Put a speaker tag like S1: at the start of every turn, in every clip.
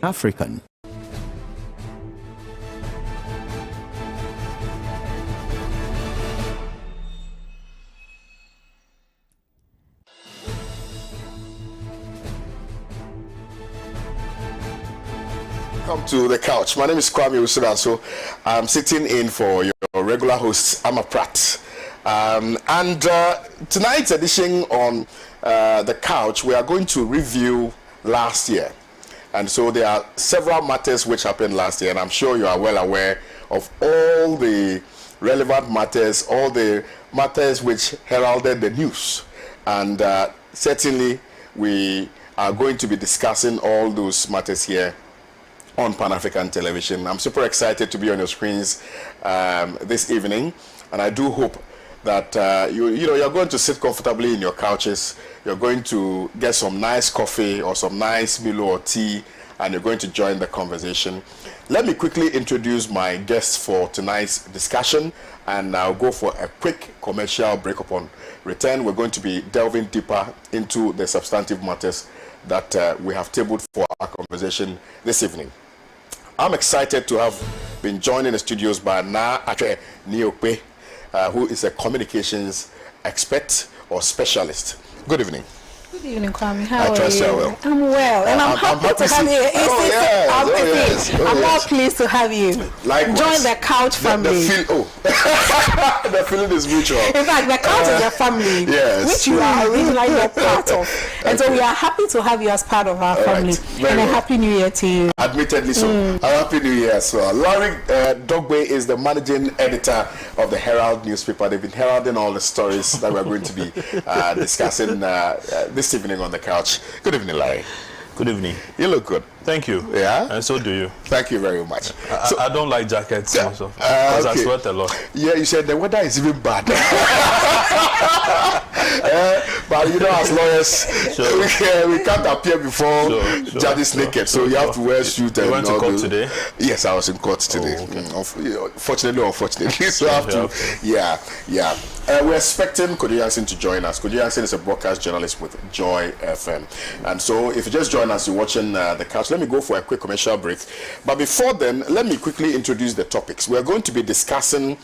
S1: Pan-African.
S2: Welcome to the couch. My name is Kwame Usuda, so I'm sitting in for your regular host, Ama Pratt. Tonight's edition on the couch, we are going to review last year. And so there are several matters which happened last year, and I'm sure you are well aware of all the relevant matters, all the matters which heralded the news. And certainly we are going to be discussing all those matters here on Pan-African television. I'm super excited to be on your screens this evening, and I do hope that you're going to sit comfortably in your couches. You're going to get some nice coffee or some nice Milo or tea, and you're going to join the conversation. Let me quickly introduce my guests for tonight's discussion, and I'll go for a quick commercial break. Upon return, we're going to be delving deeper into the substantive matters that we have tabled for our conversation this evening. I'm excited to have been joined in the studios by Na Atwe Niope, who is a communications expert or specialist. Good evening.
S3: Good evening, Kwame. How are you?
S2: Well.
S3: I'm well, and I'm happy to have you. I'm more pleased to have you.
S2: Likewise.
S3: Join the couch family.
S2: The feeling is mutual.
S3: In fact, the couch is a family, which you are originally a part of. And so we are happy to have you as part of our family. And a happy new year to you.
S2: Admittedly so. A happy new year as well. Larry Dogbe is the managing editor of the Herald newspaper. They've been heralding all the stories that we're going to be discussing this evening on the couch. Good evening, Larry.
S4: Good evening.
S2: You look good.
S4: Thank you.
S2: Yeah?
S4: And so do you.
S2: Thank you very much.
S4: I don't like jackets because I sweat a lot.
S2: Yeah, you said the weather is even bad. But you know, as lawyers, we can't appear before judges naked, so you have to wear a suit.
S4: You went to court today?
S2: Yes, I was in court today. Fortunately or unfortunately, so I have to. We're expecting Kojo Jansen to join us. Kojo Jansen is a broadcast journalist with Joy FM. And so if you just join us, you're watching the couch. Let me go for a quick commercial break. But before then, let me quickly introduce the topics. We're going to be discussing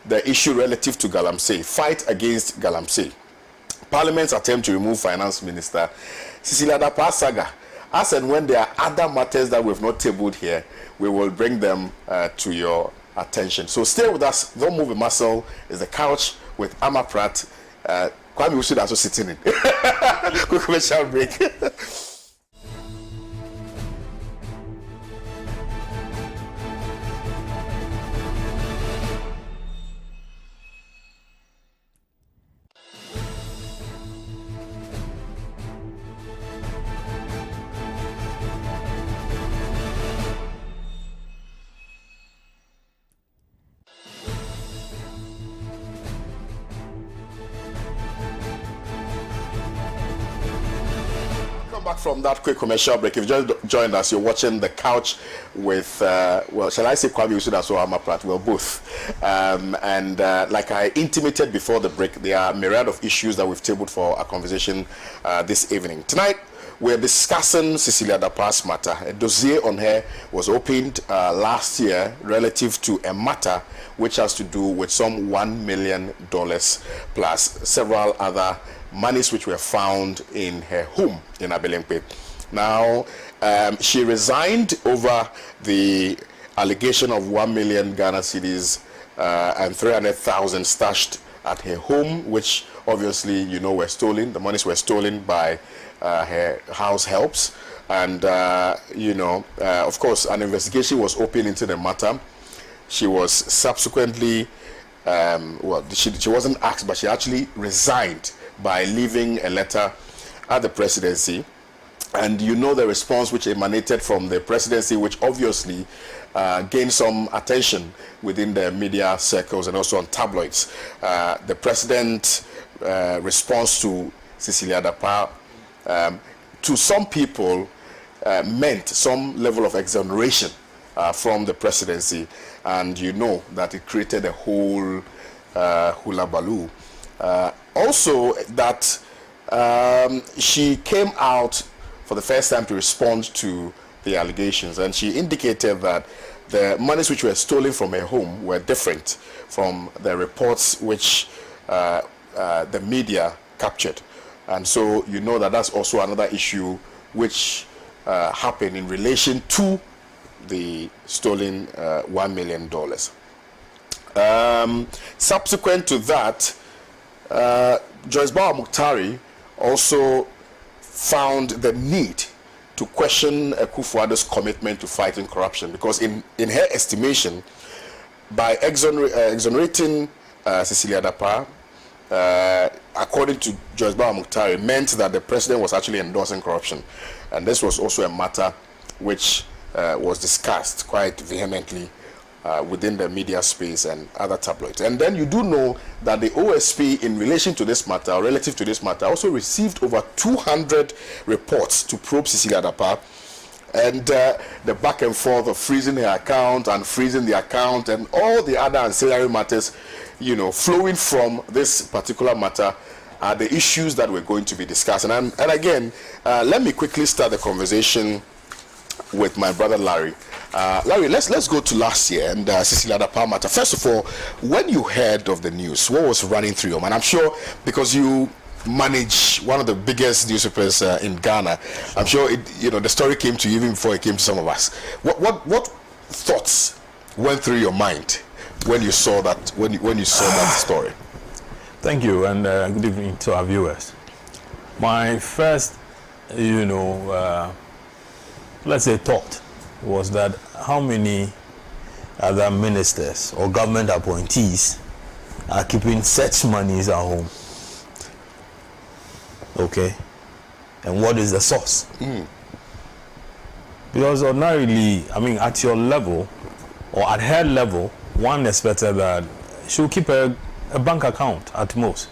S2: the issue relative to Galamsey, fight against Galamsey. Parliament's attempt to remove Finance Minister Cecilia Dapaah saga. As and when there are other matters that we've not tabled here, we will bring them to your attention. So stay with us. Don't move a muscle. It's the couch with Ama Pratt. Kwame Usuda also sitting in. Quick commercial break. Back from that quick commercial break. If you just joined us, you're watching the couch with well, shall I say Kwame Usuda or Ama Pratt? Well, both. Like I intimated before the break, there are a myriad of issues that we've tabled for our conversation this evening. Tonight we're discussing Cecilia Dapaah's matter. A dossier on her was opened last year relative to a matter which has to do with some $1 million plus several other monies which were found in her home in Abelemkpe. Now, she resigned over the allegation of 1 million Ghana cedis and 300,000 stashed at her home, which obviously, you know, were stolen. The monies were stolen by her house helps. And, of course, an investigation was opened into the matter. She was subsequently, she wasn't asked, but she actually resigned by leaving a letter at the presidency. And you know the response which emanated from the presidency, which obviously gained some attention within the media circles and also on tabloids. The president's response to Cecilia Dapaah, to some people, meant some level of exoneration from the presidency. And you know that it created a whole hullabaloo. Also, that she came out for the first time to respond to the allegations, and she indicated that the monies which were stolen from her home were different from the reports which the media captured. And so you know that that's also another issue which happened in relation to the stolen $1 million. Subsequent to that, Joyce Bawuah-Muktari also found the need to question Akufo-Addo's commitment to fighting corruption, because in her estimation, by exonerating Cecilia Dapaah, according to Joyce Bawuah-Muktari, meant that the president was actually endorsing corruption. And this was also a matter which was discussed quite vehemently within the media space and other tabloids. And then you do know that the OSP, in relation to this matter, or relative to this matter, also received over 200 reports to probe Cecilia Dapaah, and the back and forth of freezing her account and freezing the account and all the other ancillary matters, you know, flowing from this particular matter are the issues that we're going to be discussing. And again, let me quickly start the conversation with my brother Larry. Larry, let's go to last year and Cecilia Dapaah matter. First of all, when you heard of the news, what was running through your mind? I'm sure because you manage one of the biggest newspapers in Ghana, I'm sure the story came to you even before it came to some of us. What thoughts went through your mind when you saw that when you saw that story?
S4: Thank you, and good evening to our viewers. My first, let's say thought was that how many other ministers or government appointees are keeping such monies at home? Okay, and what is the source? Because ordinarily, I mean, at your level or at her level, one expected that she will keep a bank account at most.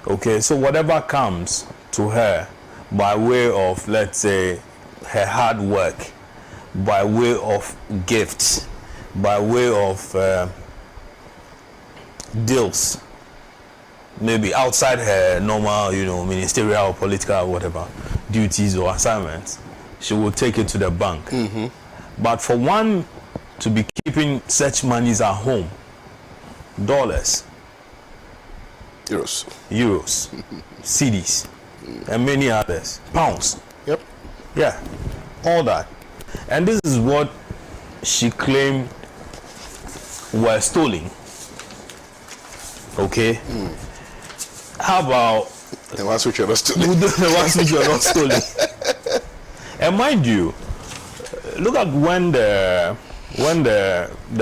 S4: Okay, so whatever comes to her by way of, let's say, her hard work, by way of gifts, by way of deals, maybe outside her normal, ministerial or political whatever duties or assignments, she will take it to the bank. But for one to be keeping such monies at home, dollars, euros, cedis, and many others, pounds.
S2: Yep.
S4: Yeah, all that. And this is what she claimed were stolen. Okay. How about
S2: the ones which are not stolen?
S4: The ones which are not stolen. And mind you, look at when the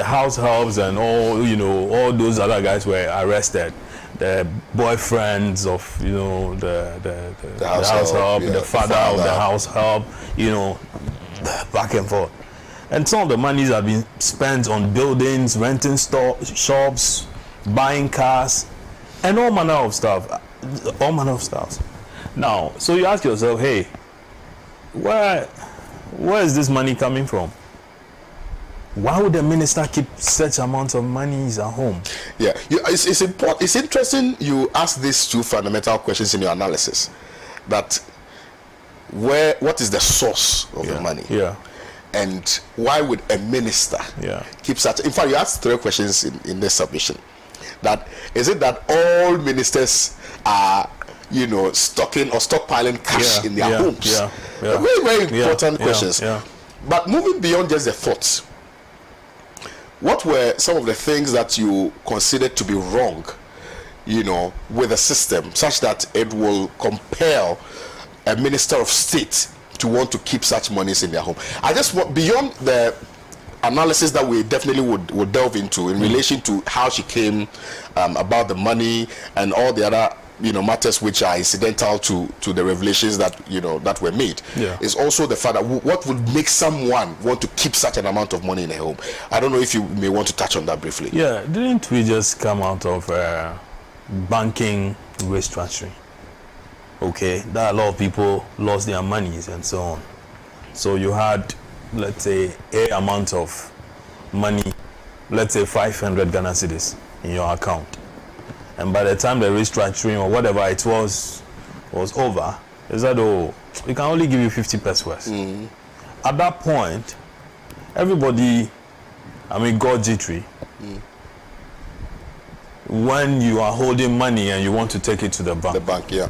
S4: house helps and all those other guys were arrested, the boyfriends of the house help, the father of the house help, back and forth. And some of the monies have been spent on buildings, renting shops, buying cars, and all manner of stuff. Now, so you ask yourself, hey, where is this money coming from? Why would the minister keep such amounts of money at home?
S2: Yeah, it's important. It's interesting you ask these two fundamental questions in your analysis. That what is the source of the money?
S4: Yeah.
S2: And why would a minister keep such? In fact, you asked three questions in this submission. That is it that all ministers are stocking or stockpiling cash in their homes? Very, very important questions. But moving beyond just the thoughts, what were some of the things that you considered to be wrong, with the system, such that it will compel a minister of state to want to keep such monies in their home? I just want, beyond the analysis that we definitely would delve into in relation to how she came about the money and all the other matters which are incidental to the revelations that that were made, is also the fact that what would make someone want to keep such an amount of money in a home. I don't know if you may want to touch on that briefly.
S4: Yeah, didn't we just come out of banking restructuring? Okay, that a lot of people lost their monies and so on. So you had, let's say, a amount of money, let's say 500 Ghana cedis in your account. And by the time the restructuring or whatever it was over, they said, oh, we can only give you 50 pesos. at that point, everybody, got jittery. When you are holding money and you want to take it to the bank.
S2: The bank, yeah.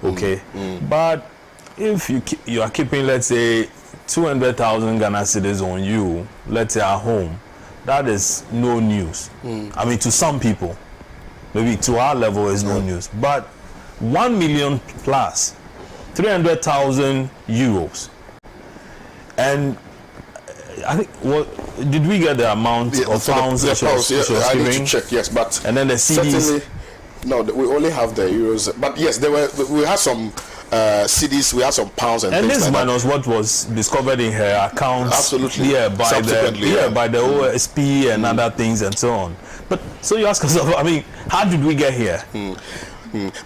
S4: Okay. But if you are keeping, let's say, 200,000 Ghana cedis on you, let's say at home, that is no news. To some people, maybe to our level is no news. But 1 million plus, 300,000 euros. And I think, did we get the amount of pounds that she was
S2: I
S4: giving?
S2: need to check, yes, but
S4: and then the CDs.
S2: No, we only have the euros. But yes, we had some CDs, we had some pounds and things
S4: this
S2: like
S4: minus what was discovered in her accounts.
S2: Absolutely.
S4: Yeah, by the OSP and other things and so on. But so you ask yourself, how did we get here?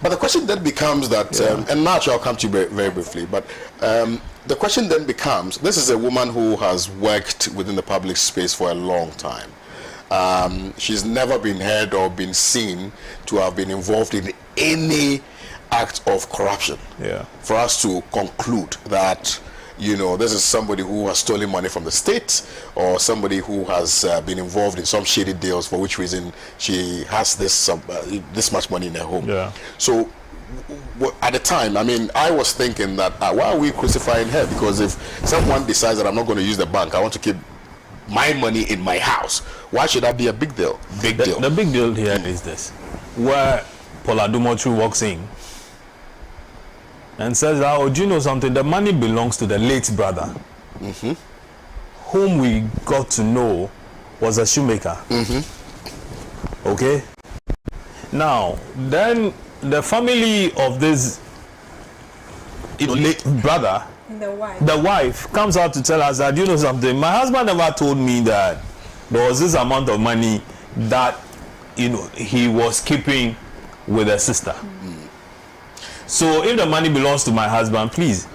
S2: But the question then becomes that, and now I'll come to you very briefly, but the question then becomes, this is a woman who has worked within the public space for a long time. She's never been heard or been seen to have been involved in any act of corruption.
S4: Yeah.
S2: For us to conclude that, this is somebody who has stolen money from the state, or somebody who has been involved in some shady deals, for which reason she has this much money in her home.
S4: Yeah.
S2: So at the time, I was thinking that why are we crucifying her? Because if someone decides that I'm not going to use the bank, I want to keep my money in my house, why should that be a big deal?
S4: The big deal here is this, where Paula Dumotu walks in and says, do you know something? The money belongs to the late brother, whom we got to know was a shoemaker. Okay? Now, then the family of this late brother, the wife comes out to tell us that, you know something, my husband never told me that there was this amount of money that he was keeping with a sister. So if the money belongs to my husband, please.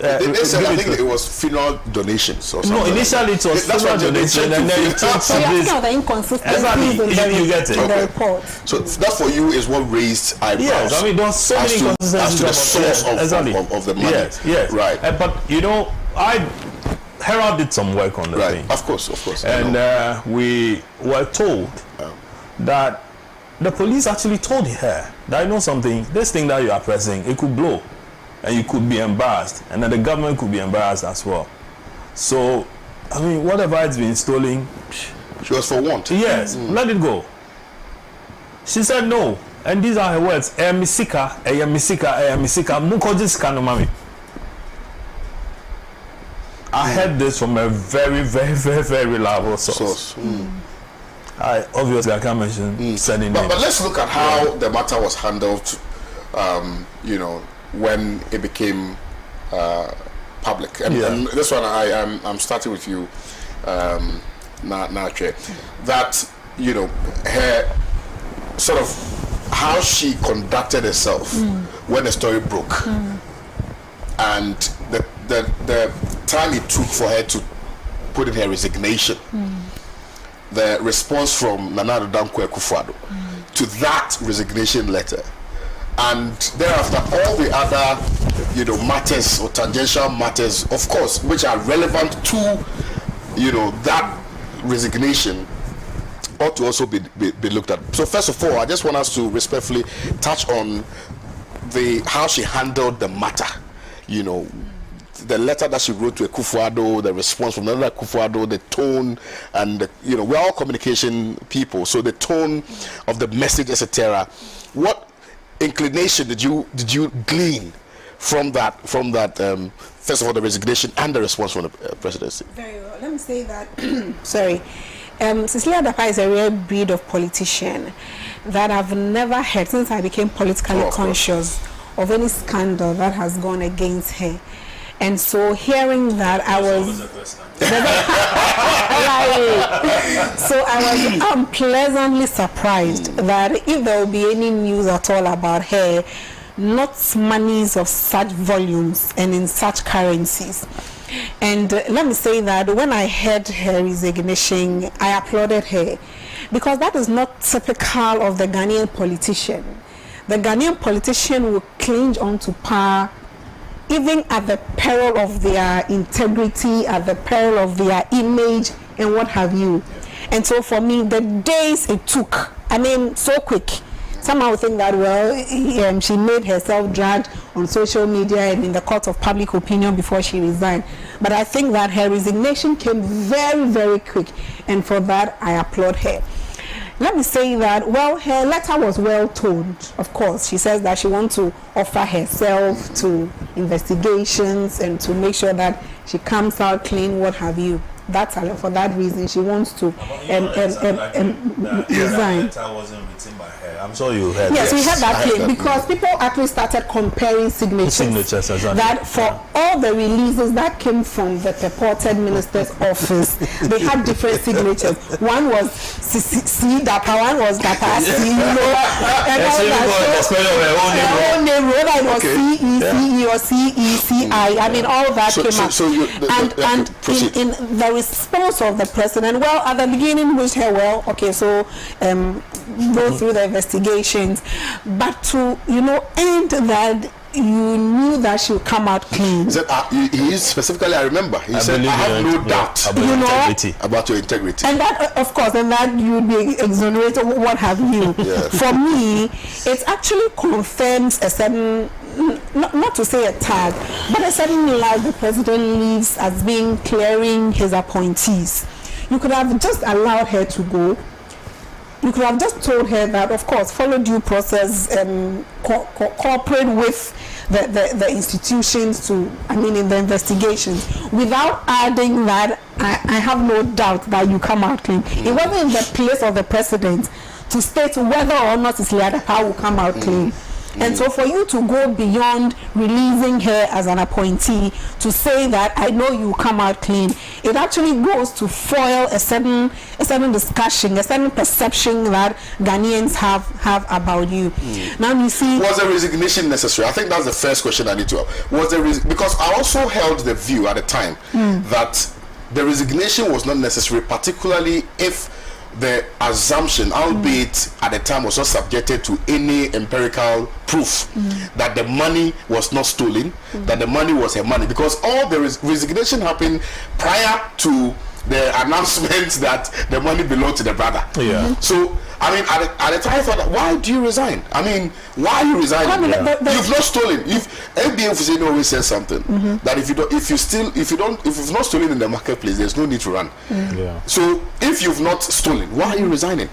S2: I think it was funeral donations or something.
S4: No, initially it was funeral donations, and then it changed to this.
S3: The inconsistencies
S4: you get it.
S3: In the report.
S2: So that for you is what raised eyebrows.
S4: Yes, there was so many inconsistencies
S2: as to the source of the money.
S4: Yes.
S2: Right.
S4: But Herald did some work on the thing.
S2: Of course.
S4: And we were told that the police actually told her that, something, this thing that you are pressing, it could blow. And you could be embarrassed, and then the government could be embarrassed as well. So, whatever it's been stolen,
S2: she was for want.
S4: Yes, let it go. She said no, and these are her words. Misika, mukojis mami. I heard this from a very, very, very, very reliable source. I can't mention certain names.
S2: But let's look at how the matter was handled. When it became public, and this one I'm starting with you, Nache, that her sort of how she conducted herself when the story broke, and the time it took for her to put in her resignation, the response from Nana Addo Dankwa Akufo-Addo to that resignation letter. And thereafter, all the other, matters or tangential matters, of course, which are relevant to, that resignation, ought to also be looked at. So first of all, I just want us to respectfully touch on how she handled the matter. The letter that she wrote to Akufo-Addo, the response from another Akufo-Addo, the tone, and we're all communication people, so the tone of the message, etc. What inclination did you glean from that first of all, the resignation and the response from the presidency? Very well.
S3: Let me say that sorry, Cecilia Dapa is a rare breed of politician that I've never heard since I became politically conscious of any scandal that has gone against her. And so hearing that, I was so I was unpleasantly surprised that if there will be any news at all about her, not monies of such volumes and in such currencies. And let me say that when I heard her resignation, I applauded her, because that is not typical of the Ghanaian politician. The Ghanaian politician will cling on to power even at the peril of their integrity, at the peril of their image, and what have you. And so for me, the days it took, I mean, so quick. Somehow would think that, well, she made herself dragged on social media and in the court of public opinion before she resigned. But I think that her resignation came very, very quick. And for that, I applaud her. Let me say that, well, her letter was well toned, of course. She says that she wants to offer herself to investigations and to make sure that she comes out clean, what have you. That's for that reason she wants to resign.
S4: That wasn't written by her. I'm sure you heard.
S3: Yes, we heard that claim because people actually started comparing signatures.
S4: Exactly.
S3: That for all the releases that came from the purported minister's office, they had different signatures. One was C, Dapa, one was Dapa C, and all that. Whether it was CE or CECI, I mean, all that came up. And in the response of the president, well, at the beginning wished her well, okay, so go through the investigations, but to end that, you knew that she would come out clean.
S2: He specifically, I remember, he said, I have no doubt about your integrity.
S3: And that, of course, and that you'd be exonerated, what have you. Yeah. For me, it actually confirms a certain, not to say a tag, but a certain life the president lives as being clearing his appointees. You could have just allowed her to go. You could have just told her that, of course, follow due process and cooperate with the institutions in the investigations, without adding that I have no doubt that you come out clean. It wasn't in the place of the president to state whether or not Isliadapa will come out clean. And so for you to go beyond releasing her as an appointee to say that I know you come out clean, it actually goes to foil a certain discussion, a certain perception that Ghanaians have about you. Now you see,
S2: was a resignation necessary? I think that's the first question I need to have. Because I also held the view at the time that the resignation was not necessary, particularly if the assumption, albeit at the time was not subjected to any empirical proof, that the money was not stolen, that the money was her money, because all the resignation happened prior to the announcement that the money belonged to the brother. So I mean, at the time I thought, why do you resign? I mean, why are you resigning? You've not stolen. FBA always says something that if you've not stolen in the marketplace, there's no need to run. So if you've not stolen, why are you resigning?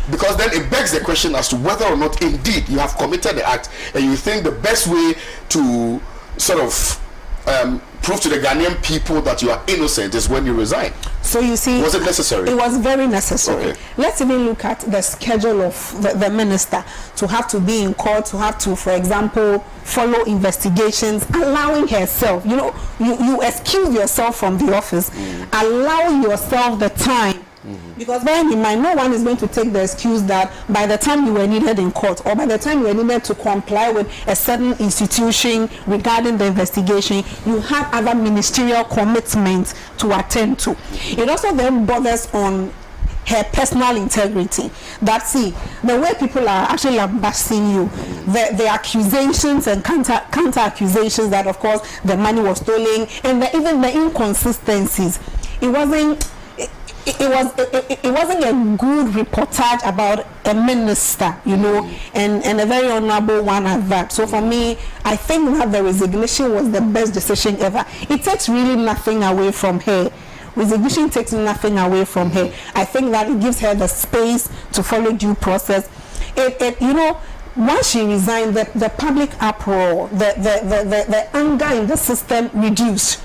S2: Because then it begs the question as to whether or not indeed you have committed the act, and you think the best way to sort of prove to the Ghanaian people that you are innocent is when you resign.
S3: So you see,
S2: was it necessary?
S3: It was very necessary. Okay. Let's even look at the schedule of the minister to have to be in court, to have to, for example, follow investigations, allowing herself, you excuse yourself from the office, allow yourself the time. Because bearing in mind, no one is going to take the excuse that by the time you were needed in court or by the time you were needed to comply with a certain institution regarding the investigation, you had other ministerial commitments to attend to. It also then borders on her personal integrity. That the way people are actually lambasting you, the accusations and counter accusations that of course the money was stolen, and even the inconsistencies. It wasn't a good reportage about a minister, and a very honorable one at that. So for me, I think that the resignation was the best decision ever. It takes really nothing away from her. Resignation takes nothing away from her. I think that it gives her the space to follow due process. Once she resigned, the public uproar, the anger in the system reduced.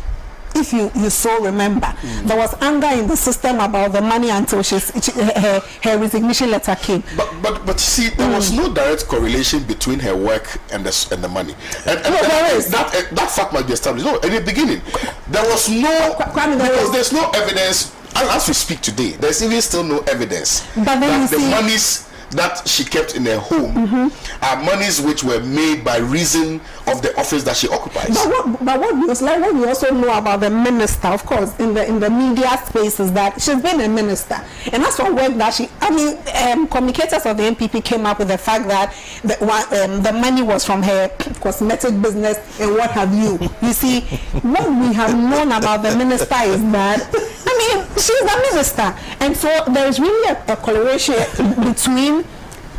S3: If you so remember, there was anger in the system about the money until her resignation letter came.
S2: But see, there was no direct correlation between her work and the money. And that fact might be established. No, in the beginning, there was no, because there's no evidence. As we speak today, there's even still no evidence
S3: but then
S2: that the monies that she kept in her home are monies which were made by reason of the office that she occupies.
S3: But what we also know about the minister, of course, in the media space, is that she's been a minister, and that's what work that communicators of the NPP came up with the fact that the money was from her cosmetic business and what have you. You see, what we have known about the minister is that, she's a minister, and so there is really a correlation between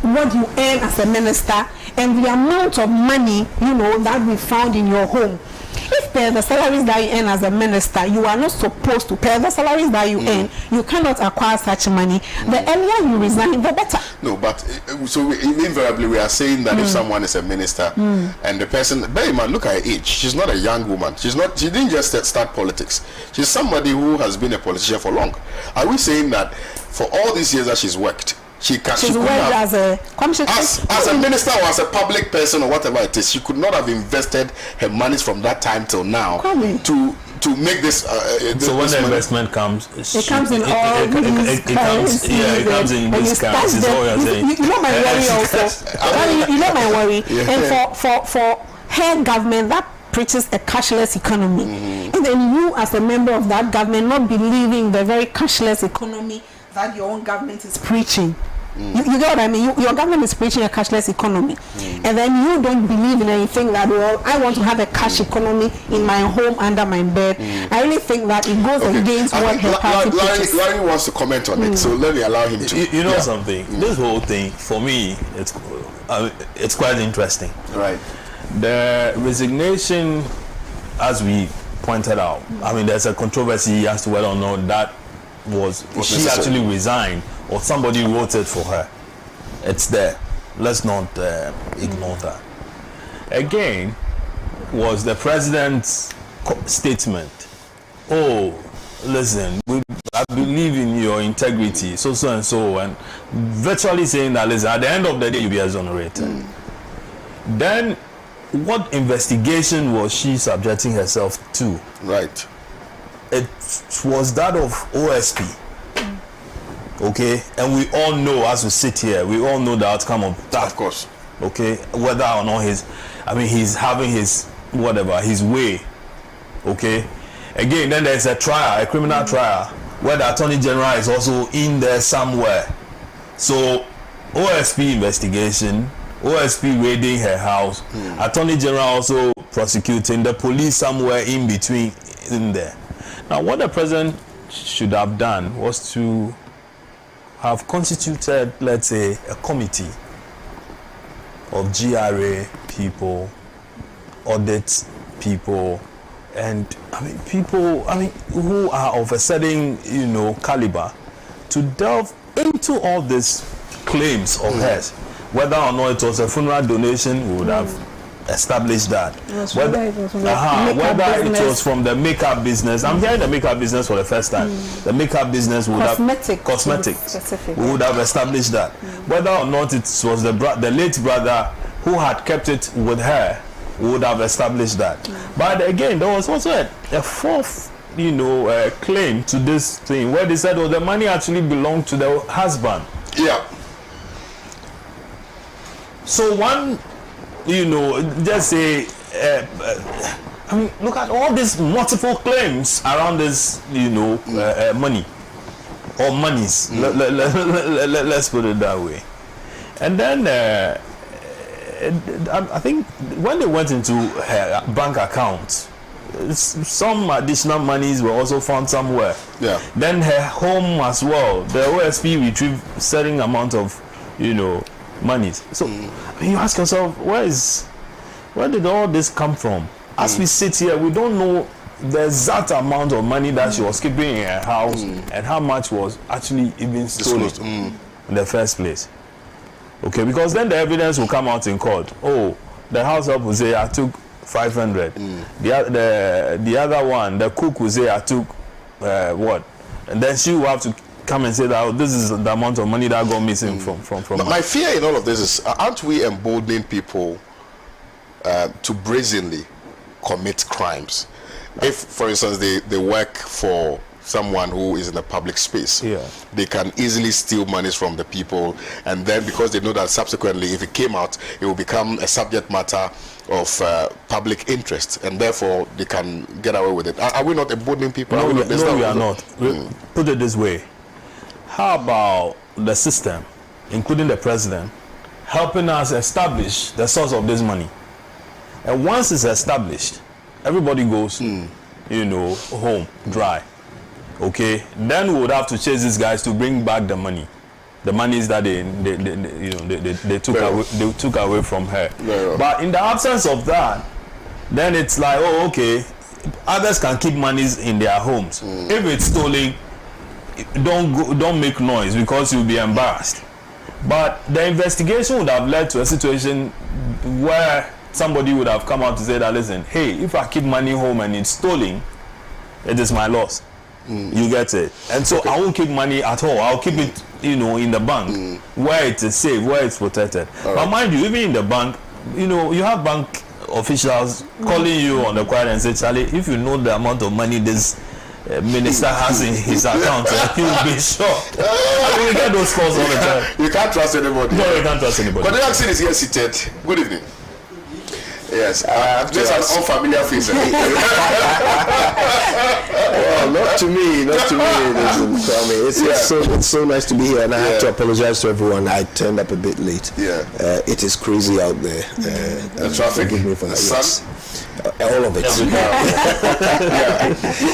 S3: what you earn as a minister and the amount of money that we found in your home. If per the salaries that you earn as a minister, you are not supposed to pay the salaries that you earn. You cannot acquire such money. The earlier you resign, the better.
S2: No, but so invariably we are saying that if someone is a minister and the person, bear in mind, look at her age. She's not a young woman. She didn't just start politics. She's somebody who has been a politician for long. Are we saying that for all these years that she's worked, she's worked as a minister or as a public person or whatever it is, she could not have invested her monies from that time till now to make this.
S4: So when the investment comes,
S3: it comes in all these currencies.
S4: It comes in these currencies.
S3: You know my worry also. You know my worry. And for her government that preaches a cashless economy, and then you as a member of that government not believing the very cashless economy that your own government is preaching. You get what I mean? Your government is preaching a cashless economy, and then you don't believe in anything that, well, I want to have a cash economy in my home under my bed. I really think that it goes against what her party preaches.
S2: Larry wants to comment on it, so let me allow him to.
S4: You know something? This whole thing, for me, it's quite interesting.
S2: Right.
S4: The resignation, as we pointed out, there's a controversy as to whether or not that was she actually resigned or somebody wrote it for her. It's there. Let's not ignore that. Again, was the president's statement, oh, listen, I believe in your integrity, so and so, and virtually saying that, listen, at the end of the day, you'll be exonerated. Then, what investigation was she subjecting herself to?
S2: Right.
S4: It was that of OSP. Okay, and we all know, as we sit here, we all know the outcome of that.
S2: Of course.
S4: Okay, whether or not he's having his way. Okay, again, then there's a trial, a criminal trial, where the Attorney General is also in there somewhere. So, OSP investigation, OSP raiding her house, Attorney General also prosecuting, the police somewhere in between in there. Now, what the president should have done was to have constituted, let's say, a committee of GRA people, audit people, and people who are of a certain caliber, to delve into all these claims of hers. Whether or not it was a funeral donation, we would have established that. Whether it was from the makeup business. I'm hearing the makeup business for the first time. The makeup business would cosmetic. We would have established that. Whether or not it was the late brother who had kept it with her, we would have established that. But again, there was also a fourth claim to this thing where they said, oh, the money actually belonged to the husband.
S2: Yeah.
S4: So one, just say, look at all these multiple claims around this, money or monies. Let's put it that way. And then I think when they went into her bank account, some additional monies were also found somewhere.
S2: Yeah.
S4: Then her home as well. The OSP retrieved certain amount of, monies. So you ask yourself, where did all this come from? As we sit here, we don't know the exact amount of money that she was keeping in her house and how much was actually even stolen in the first place. Okay, because then the evidence will come out in court. Oh, the house help will say I took 500. The other one, the cook will say I took what, and then she will have to come and say that, oh, this is the amount of money that got missing from.
S2: My fear in all of this is, aren't we emboldening people to brazenly commit crimes? If, for instance, they work for someone who is in the public space.
S4: Yeah.
S2: They can easily steal monies from the people, and then because they know that subsequently, if it came out, it will become a subject matter of public interest, and therefore they can get away with it. Are we not emboldening people?
S4: No, we are not. Put it this way: how about the system, including the president, helping us establish the source of this money? And once it's established, everybody goes, home dry. Okay, then we would have to chase these guys to bring back the money, the monies that they took away from her.
S2: Yeah.
S4: But in the absence of that, then it's like, oh, okay, others can keep monies in their homes. If it's stolen, don't make noise because you'll be embarrassed. But the investigation would have led to a situation where somebody would have come out to say that, listen, hey, if I keep money home and it's stolen, it is my loss. You get it? And so I won't keep money at all. I'll keep it, in the bank where it is safe, where it's protected. But mind you, even in the bank, you have bank officials calling you on the quiet and say, Charlie, if you know the amount of money this minister has in his account, you'll be shocked. We get those calls all the time.
S2: You can't trust anybody.
S4: No, you can't trust anybody.
S2: But the Jackson is here seated. Good evening. Yes, just an unfamiliar face.
S1: Well, not to me. It's so nice to be here, and I have to apologize to everyone. I turned up a bit late.
S2: Yeah,
S1: it is crazy out there.
S2: the traffic.
S1: Forgive me for
S2: the
S1: that.
S2: sun.
S1: Yes. All of it.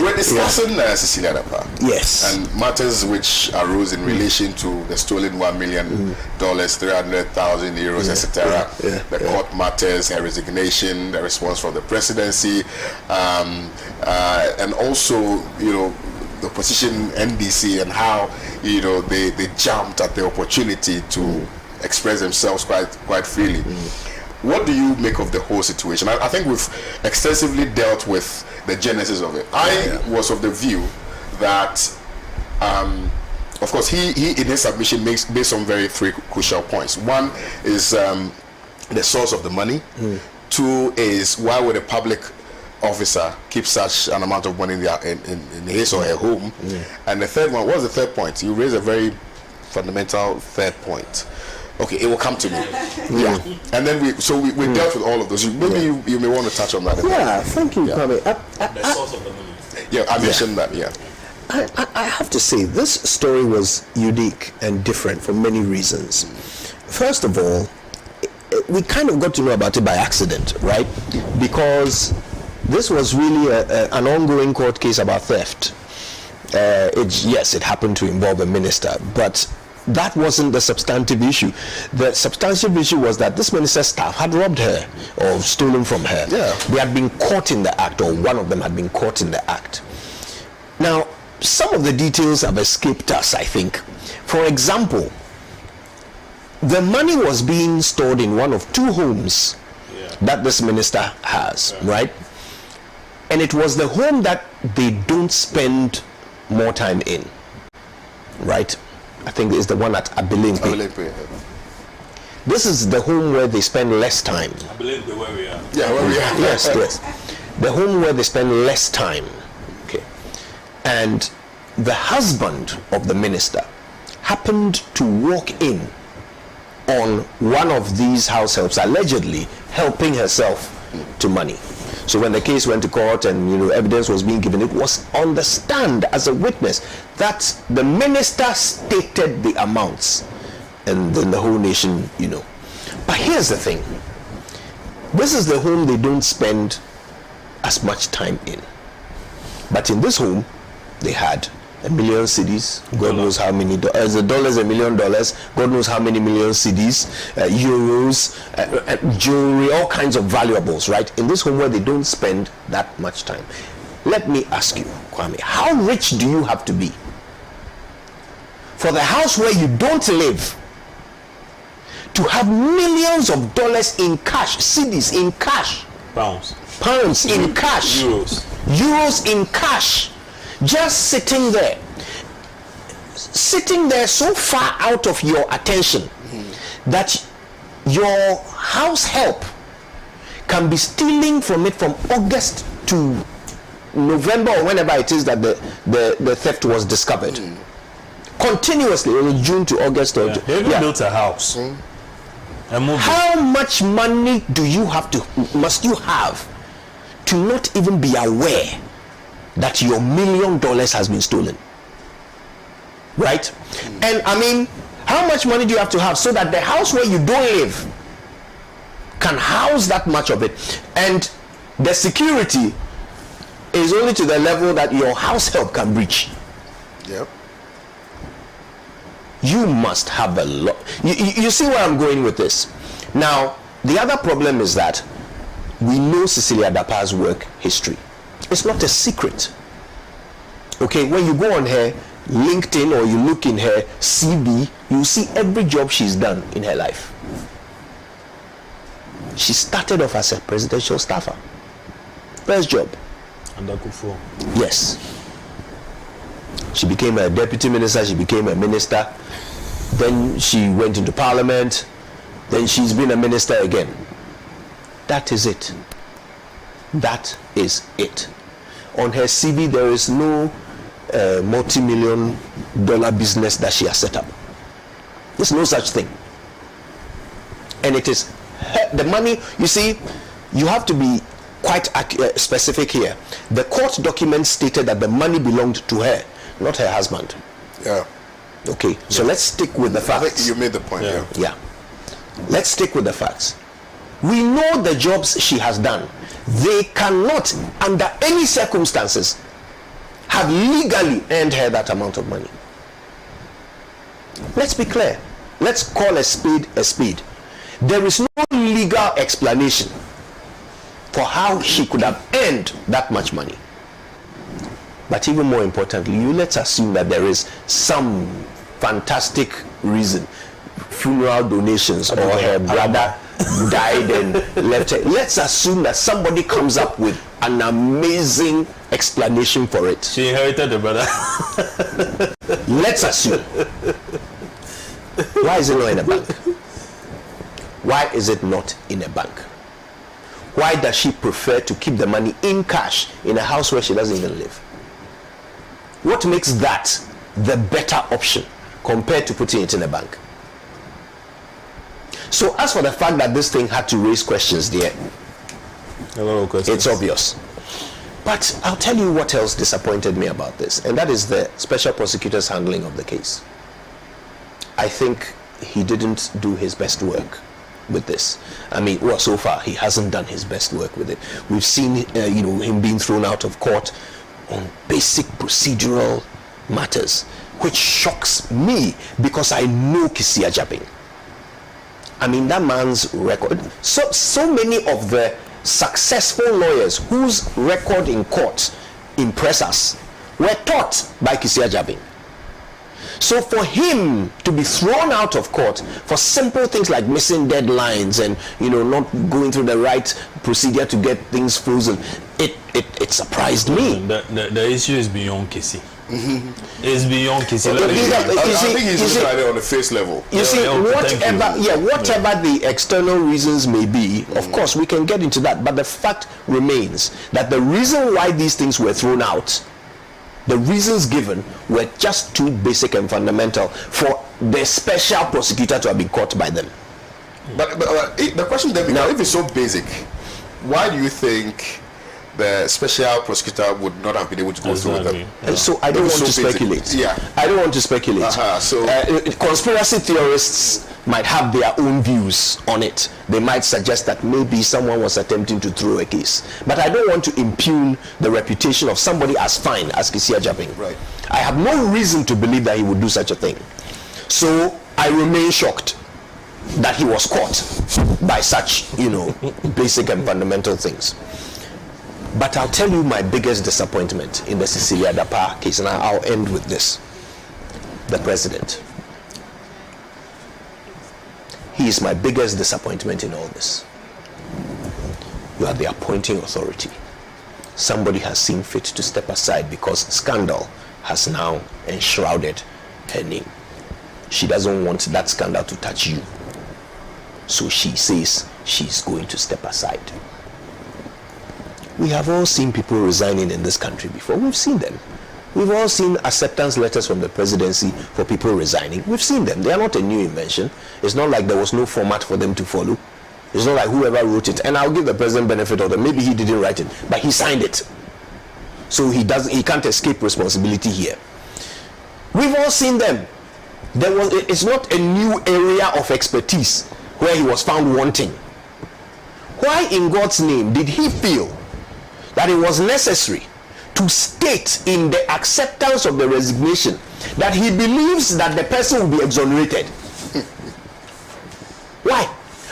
S2: We're discussing Cecilia Dapa.
S1: Yes.
S2: And matters which arose in relation to the stolen $1 million, 300,000 euros, etc. The court matters, her resignation, the response from the presidency, and also, the opposition NDC and how, they jumped at the opportunity to express themselves quite freely. What do you make of the whole situation? I think we've extensively dealt with the genesis of it. I was of the view that, of course, he in his submission made some three crucial points. One is the source of the money. Two is why would a public officer keep such an amount of money in his or her home? And the third one, what was the third point? You raised a very fundamental third point. Okay, it will come to me. Yeah, and then we dealt with all of those. Maybe you may want to touch on that.
S1: Yeah, thank you, Kwame.
S4: The source of the money.
S2: Yeah, I mentioned that. Yeah,
S1: I have to say this story was unique and different for many reasons. First of all, we kind of got to know about it by accident, right? Because this was really an ongoing court case about theft. It happened to involve a minister, but that wasn't the substantive issue. The substantive issue was that this minister's staff had robbed her or stolen from her.
S2: Yeah.
S1: They had been caught in the act, or one of them had been caught in the act. Now, some of the details have escaped us, I think. For example, the money was being stored in one of two homes that this minister has, right? And it was the home that they don't spend more time in, right? I think it's the one at Abilimpe. This is the home where they spend less time.
S4: Abilimpe, where we are.
S2: Yeah, where we are.
S1: Yes. The home where they spend less time. Okay. And the husband of the minister happened to walk in on one of these house helps, allegedly helping herself to money. So when the case went to court and evidence was being given, it was on the stand as a witness that the minister stated the amounts, and then the whole nation, But here's the thing: this is the home they don't spend as much time in. But in this home, they had $1 million cedis, God knows how many dollars, $1 million, God knows how many million cedis, euros, jewelry, all kinds of valuables, right? In this home where they don't spend that much time. Let me ask you, Kwame, how rich do you have to be for the house where you don't live to have millions of dollars in cash, cedis in cash, pounds in cash, euros in cash, just sitting there so far out of your attention that your house help can be stealing from it from August to November or whenever it is that the theft was discovered. Continuously, it was June to August. Or
S4: They even built a house.
S1: How much money must you have to not even be aware that your $1 million has been stolen? Right? And I mean, how much money do you have to have so that the house where you don't live can house that much of it? And the security is only to the level that your house help can breach.
S2: Yep.
S1: You must have a lot. You see where I'm going with this. Now, the other problem is that we know Cecilia Dapa's work history. It's not a secret. Okay, when you go on her LinkedIn or you look in her CV, you see every job she's done in her life. She started off as a presidential staffer. First job.
S4: Under Kufuor.
S1: Yes. She became a deputy minister, she became a minister, then she went into parliament, then she's been a minister again. That is it. That is it. On her CV, there is no multi-million-dollar business that she has set up. There's no such thing. And it is the money, you see, you have to be quite specific here. The court document stated that the money belonged to her, not her husband.
S2: Yeah.
S1: Okay, so let's stick with the facts.
S2: You made the point.
S1: Yeah. Let's stick with the facts. We know the jobs she has done. They cannot, under any circumstances, have legally earned her that amount of money. Let's be clear. Let's call a spade a spade. There is no legal explanation for how she could have earned that much money. But even more importantly, let's assume that there is some fantastic reason, funeral donations, or her brother died and left her. Let's assume that somebody comes up with an amazing explanation for it.
S4: She inherited the brother.
S1: Let's assume. Why is it not in a bank? Why is it not in a bank? Why does she prefer to keep the money in cash in a house where she doesn't even live? What makes that the better option compared to putting it in a bank? So as for the fact that this thing had to raise questions there,
S4: A lot of questions.
S1: it's obvious. But I'll tell you what else disappointed me about this, and that is the special prosecutor's handling of the case. I think he didn't do his best work with this. I mean, well, so far he hasn't done his best work with it. We've seen him being thrown out of court on basic procedural matters, which shocks me because I know Kisia Jabing. I mean, that man's record. So many of the successful lawyers whose record in court impress us were taught by Kisia Jabing. So for him to be thrown out of court for simple things like missing deadlines and not going through the right procedure to get things frozen, it surprised me.
S4: The issue is beyond Kisi. It's beyond Kisi.
S2: I think he's looking at it on the face level.
S1: You see, whatever the external reasons may be, of course we can get into that, but the fact remains that the reason why these things were thrown out, the reasons given, were just too basic and fundamental for the special prosecutor to have been caught by them.
S2: But the question then becomes, if it's so basic, why do you think the special prosecutor would not have been able to go through with them?
S1: And so I don't want to speculate.
S2: Yeah.
S1: I don't want to speculate. Conspiracy theorists might have their own views on it. They might suggest that maybe someone was attempting to throw a case. But I don't want to impugn the reputation of somebody as fine as Kisia Jabing.
S2: Right.
S1: I have no reason to believe that he would do such a thing. So I remain shocked that he was caught by such, basic and fundamental things. But I'll tell you my biggest disappointment in the Cecilia Dapa case, and I'll end with this. The president. He is my biggest disappointment in all this. You are the appointing authority. Somebody has seen fit to step aside because scandal has now enshrouded her name. She doesn't want that scandal to touch you. So she says she's going to step aside. We have all seen people resigning in this country before. We've seen them. We've all seen acceptance letters from the presidency for people resigning. We've seen them. They are not a new invention. It's not like there was no format for them to follow. It's not like whoever wrote it. And I'll give the president benefit of the, maybe he didn't write it, but he signed it. So he can't escape responsibility here. We've all seen them. It's not a new area of expertise where he was found wanting. Why in God's name did he feel that it was necessary to state in the acceptance of the resignation that he believes that the person will be exonerated? Why?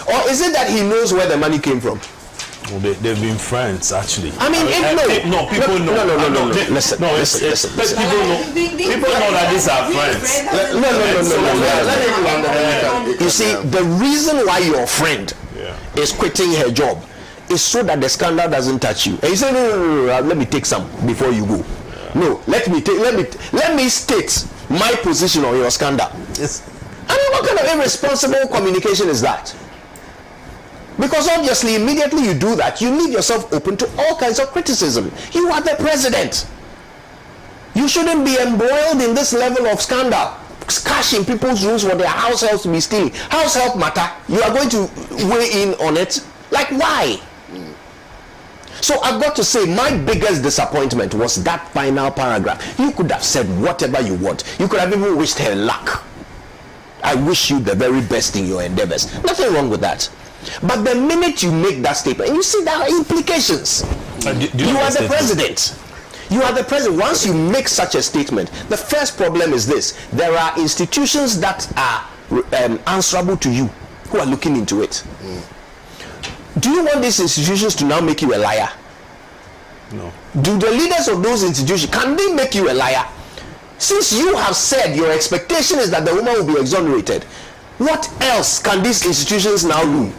S1: Or is it that he knows where the money came from?
S4: Well, they've been friends, actually.
S1: I mean,
S4: people know.
S1: No. Listen.
S4: People know that these are friends.
S1: No. You see, the reason why your friend is quitting her job is so that the scandal doesn't touch you. And you say, no, let me take some before you go. No, let me state my position on your scandal.
S4: Yes.
S1: I mean, what kind of irresponsible communication is that? Because obviously, immediately you do that, you leave yourself open to all kinds of criticism. You are the president. You shouldn't be embroiled in this level of scandal. Cash in people's rooms for their house help to be stealing. House help matter. You are going to weigh in on it? Like, why? So I've got to say, my biggest disappointment was that final paragraph. You could have said whatever you want. You could have even wished her luck. I wish you the very best in your endeavors. Nothing wrong with that. But the minute you make that statement, you see there are implications. You are the president. You are the president. Once you make such a statement, the first problem is this: there are institutions that are answerable to you who are looking into it. Do you want these institutions to now make you a liar?
S4: No.
S1: Do the leaders of those institutions, can they make you a liar? Since you have said your expectation is that the woman will be exonerated, what else can these institutions now do?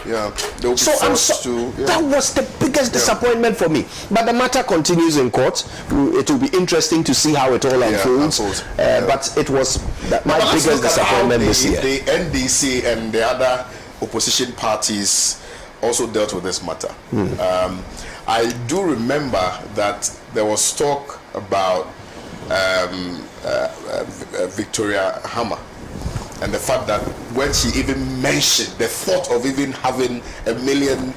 S1: That was the biggest disappointment for me. But the matter continues in court. It will be interesting to see how it all unfolds. But it was my biggest disappointment this year.
S2: The NDC and the other opposition parties also dealt with this matter. I do remember that there was talk about Victoria Hammer, and the fact that when she even mentioned the thought of even having $1 million,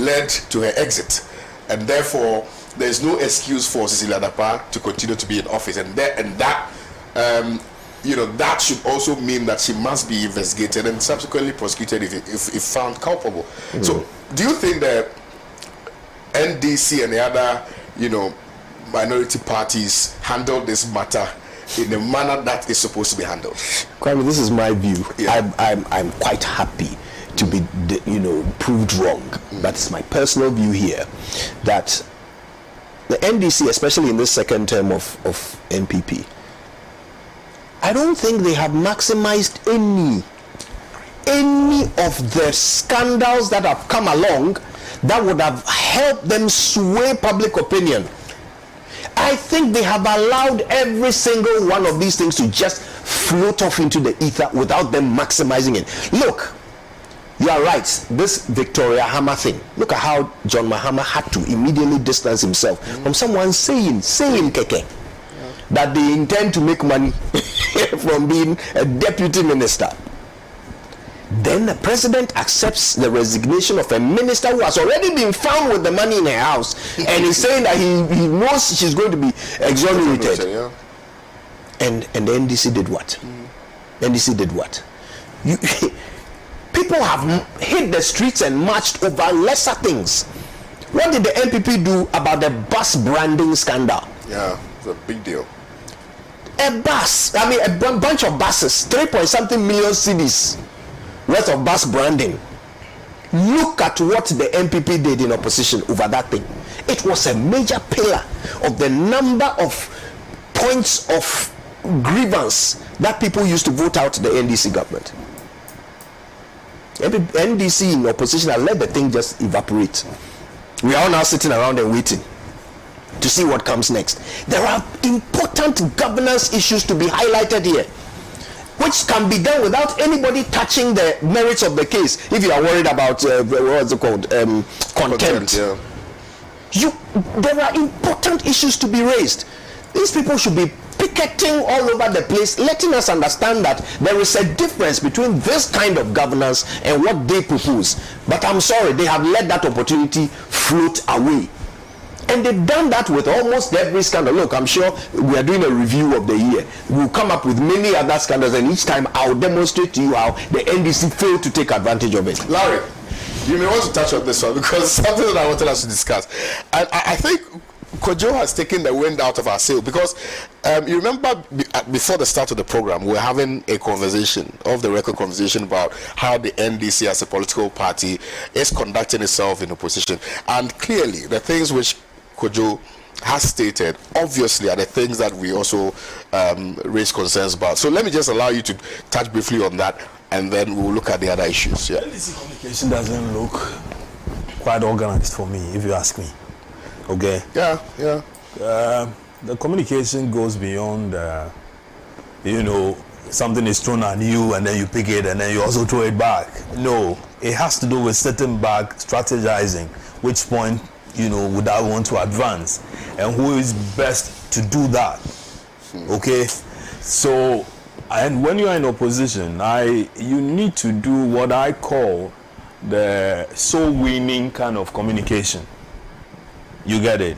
S2: led to her exit, and therefore there is no excuse for Cecilia Dapa to continue to be in office, and that that should also mean that she must be investigated and subsequently prosecuted if found culpable. So, do you think that NDC and the other, minority parties handled this matter in the manner that is supposed to be handled?
S1: Kwame, this is my view. I'm quite happy to be proved wrong. But it's my personal view here that the NDC, especially in this second term of NPP, I don't think they have maximized any of the scandals that have come along that would have helped them sway public opinion. I think they have allowed every single one of these things to just float off into the ether without them maximizing it. Look, you are right. This Victoria Hammer thing. Look at how John Mahama had to immediately distance himself from someone saying keke, that they intend to make money from being a deputy minister. Then the president accepts the resignation of a minister who has already been found with the money in her house, and he's saying that he knows she's going to be exonerated. And the NDC did what? NDC did what? People have hit the streets and marched over lesser things. What did the NPP do about the bus branding scandal?
S2: Yeah, it's a big deal.
S1: A bunch of buses, 3-point-something million cedis worth of bus branding. Look at what the NPP did in opposition over that thing. It was a major pillar of the number of points of grievance that people used to vote out the NDC government. NDC in opposition and let the thing just evaporate. We are all now sitting around and waiting to see what comes next. There are important governance issues to be highlighted here. which can be done without anybody touching the merits of the case. If you are worried about what's it called, contempt. There are important issues to be raised. These people should be picketing all over the place, letting us understand that there is a difference between this kind of governance and what they propose. But I'm sorry, they have let that opportunity float away. And they've done that with almost every scandal. Look, I'm sure we are doing a review of the year. We'll come up with many other scandals, and each time I'll demonstrate to you how the NDC failed to take advantage of it.
S2: Larry, you may want to touch on this one, because something that I wanted us to discuss. And I think Kojo has taken the wind out of our sail, because you remember before the start of the program, we were having a conversation, off the record conversation, about how the NDC as a political party is conducting itself in opposition. And clearly, the things which Kojo has stated, obviously, are the things that we also raise concerns about. So let me just allow you to touch briefly on that, and then we'll look at the other issues. Yeah.
S4: NDC communication doesn't look quite organized for me, if you ask me. Okay.
S2: Yeah.
S4: The communication goes beyond, something is thrown at you and then you pick it and then you also throw it back. No, it has to do with sitting back, strategizing, which point, would I want to advance and who is best to do that. Okay. So, and when you are in opposition, you need to do what I call the soul-winning kind of communication. You get it?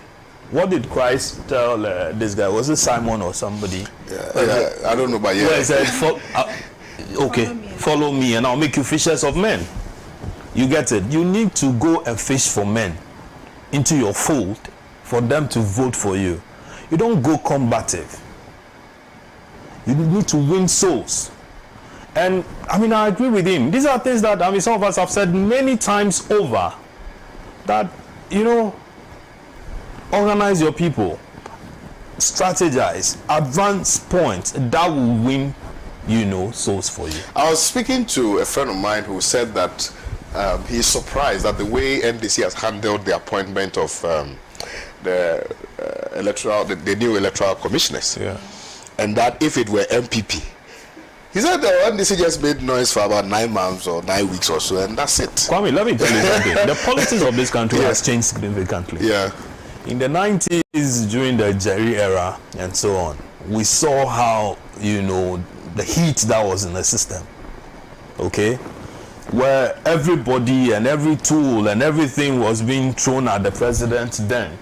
S4: What did Christ tell this guy? Was it Simon or somebody?
S2: Yeah, I don't know, but yeah.
S4: Where he said, follow me and I'll make you fishers of men. You get it? You need to go and fish for men into your fold for them to vote for you. You don't go combative. You need to win souls. And I agree with him. These are things that some of us have said many times over, that organize your people, strategize, advance points that will win souls for you.
S2: I was speaking to a friend of mine who said that he's surprised at the way NDC has handled the appointment of the new electoral commissioners.
S4: Yeah.
S2: And that if it were MPP, he said the NDC just made noise for about 9 months or 9 weeks or so, and that's it.
S4: Kwame, let me tell you something. The politics of this country has changed significantly.
S2: Yeah.
S4: In the 90s, during the Jerry era and so on, we saw how, the heat that was in the system. Okay? Where everybody and every tool and everything was being thrown at the president then.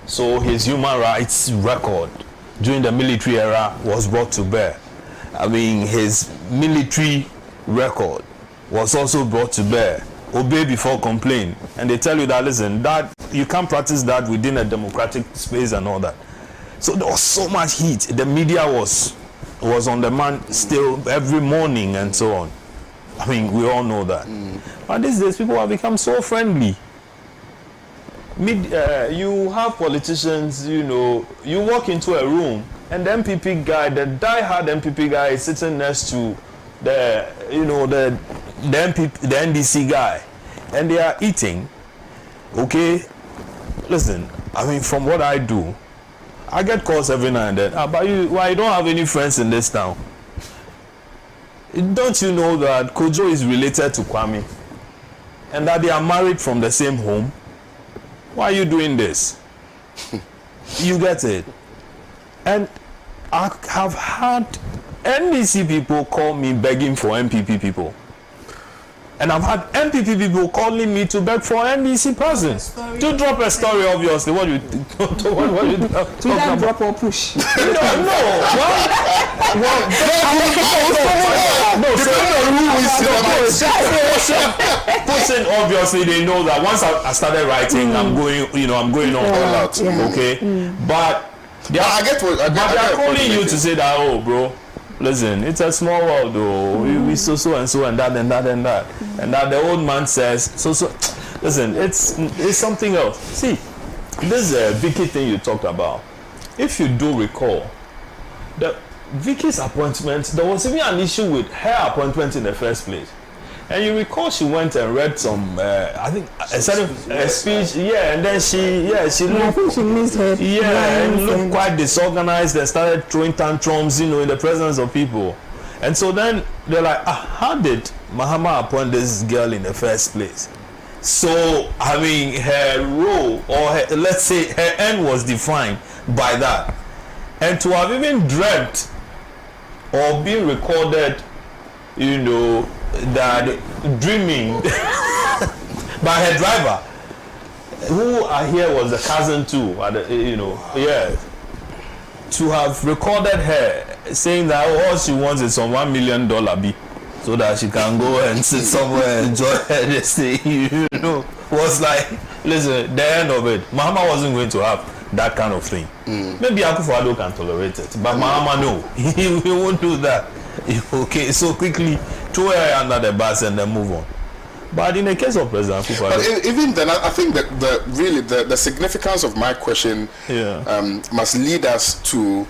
S4: So his human rights record during the military era was brought to bear. His military record was also brought to bear. Obey before complain. And they tell you that, listen, that you can't practice that within a democratic space and all that. So there was so much heat. The media was on the man still every morning and so on. We all know that. But these days, people have become so friendly. You have politicians, you walk into a room and the MPP guy, the die-hard MPP guy is sitting next to the NDC guy, and they are eating. Okay, listen, from what I do, I get calls every now and then. But you don't have any friends in this town? Don't you know that Kojo is related to Kwame and that they are married from the same home? Why are you doing this? You get it? And I have had NDC people call me begging for MPP people. And I've had MPP people calling me to beg for NDC persons. To drop a story, obviously. What you
S3: drop or push?
S4: Pushing, obviously, they know that once I started writing, I'm going on all out. Okay? But they are calling you to say that, oh, bro, listen, it's a small world, though. We so and so and that and that and that. And that the old man says, so. Listen, it's something else. See, this Vicky thing you talked about. If you do recall, the Vicky's appointment, there was even an issue with her appointment in the first place. And you recall she went and read some, I think, a speech, and then she looked,
S3: I think she missed her.
S4: And looked quite disorganized and started throwing tantrums, in the presence of people. And so then they're like, how did Mahama appoint this girl in the first place? So, I mean, her role, or let's say her end was defined by that. And to have even dreamt or been recorded, you know, that dreaming by her driver, who I hear was the cousin too, you know, yeah. To have recorded her saying that all she wants is some $1 million B, so that she can go and sit somewhere and enjoy her this thing, you know, was like, listen, the end of it. Mahama wasn't going to have that kind of thing. Maybe Akufo-Addo can tolerate it, but Mahama, no, he won't do that. Okay, so quickly throw her under the bus and then move on. But in the case of President Akufo-Addo,
S2: but even then, I think that the significance of my question must lead us to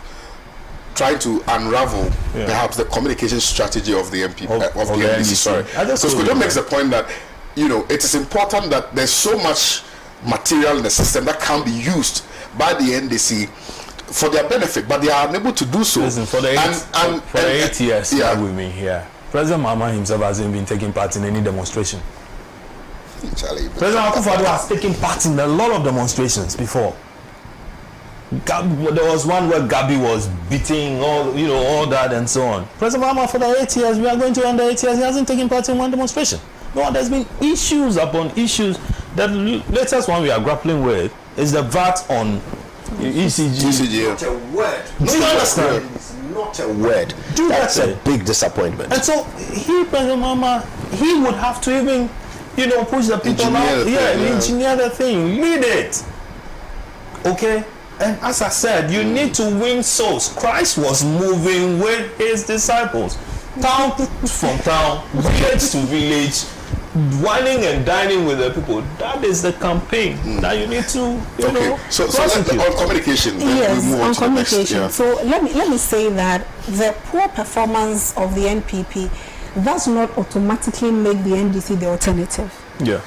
S2: try to unravel perhaps the communication strategy of the MP of the NDC. Sorry, because Kojo makes the point that, you know, it is important that there's so much material in the system that can be used by the NDC for their benefit, but they are unable to do so.
S4: Listen, for the 8 years that we've been here, President Mahama himself hasn't been taking part in any demonstration. President Akufo-Addo has taken part in a lot of demonstrations before. There was one where Gabi was beating all that and so on. President Mahama, for the 8 years, we are going to end the 8 years, he hasn't taken part in one demonstration. No, there's been issues upon issues. The latest one we are grappling with is the VAT on ECG.
S1: Not a word. Do you understand? It's not a word. That's a big disappointment.
S4: And so President Mahama, he would have to even, push the people out. Engineer the thing, lead it. Okay? And as I said, you need to win souls. Christ was moving with his disciples, town from town, village to village, whining and dining with the people. That is the campaign that you need to,
S2: So on communication.
S3: Yes, on communication. So let me say that the poor performance of the NPP does not automatically make the NDC the alternative.
S4: Yeah.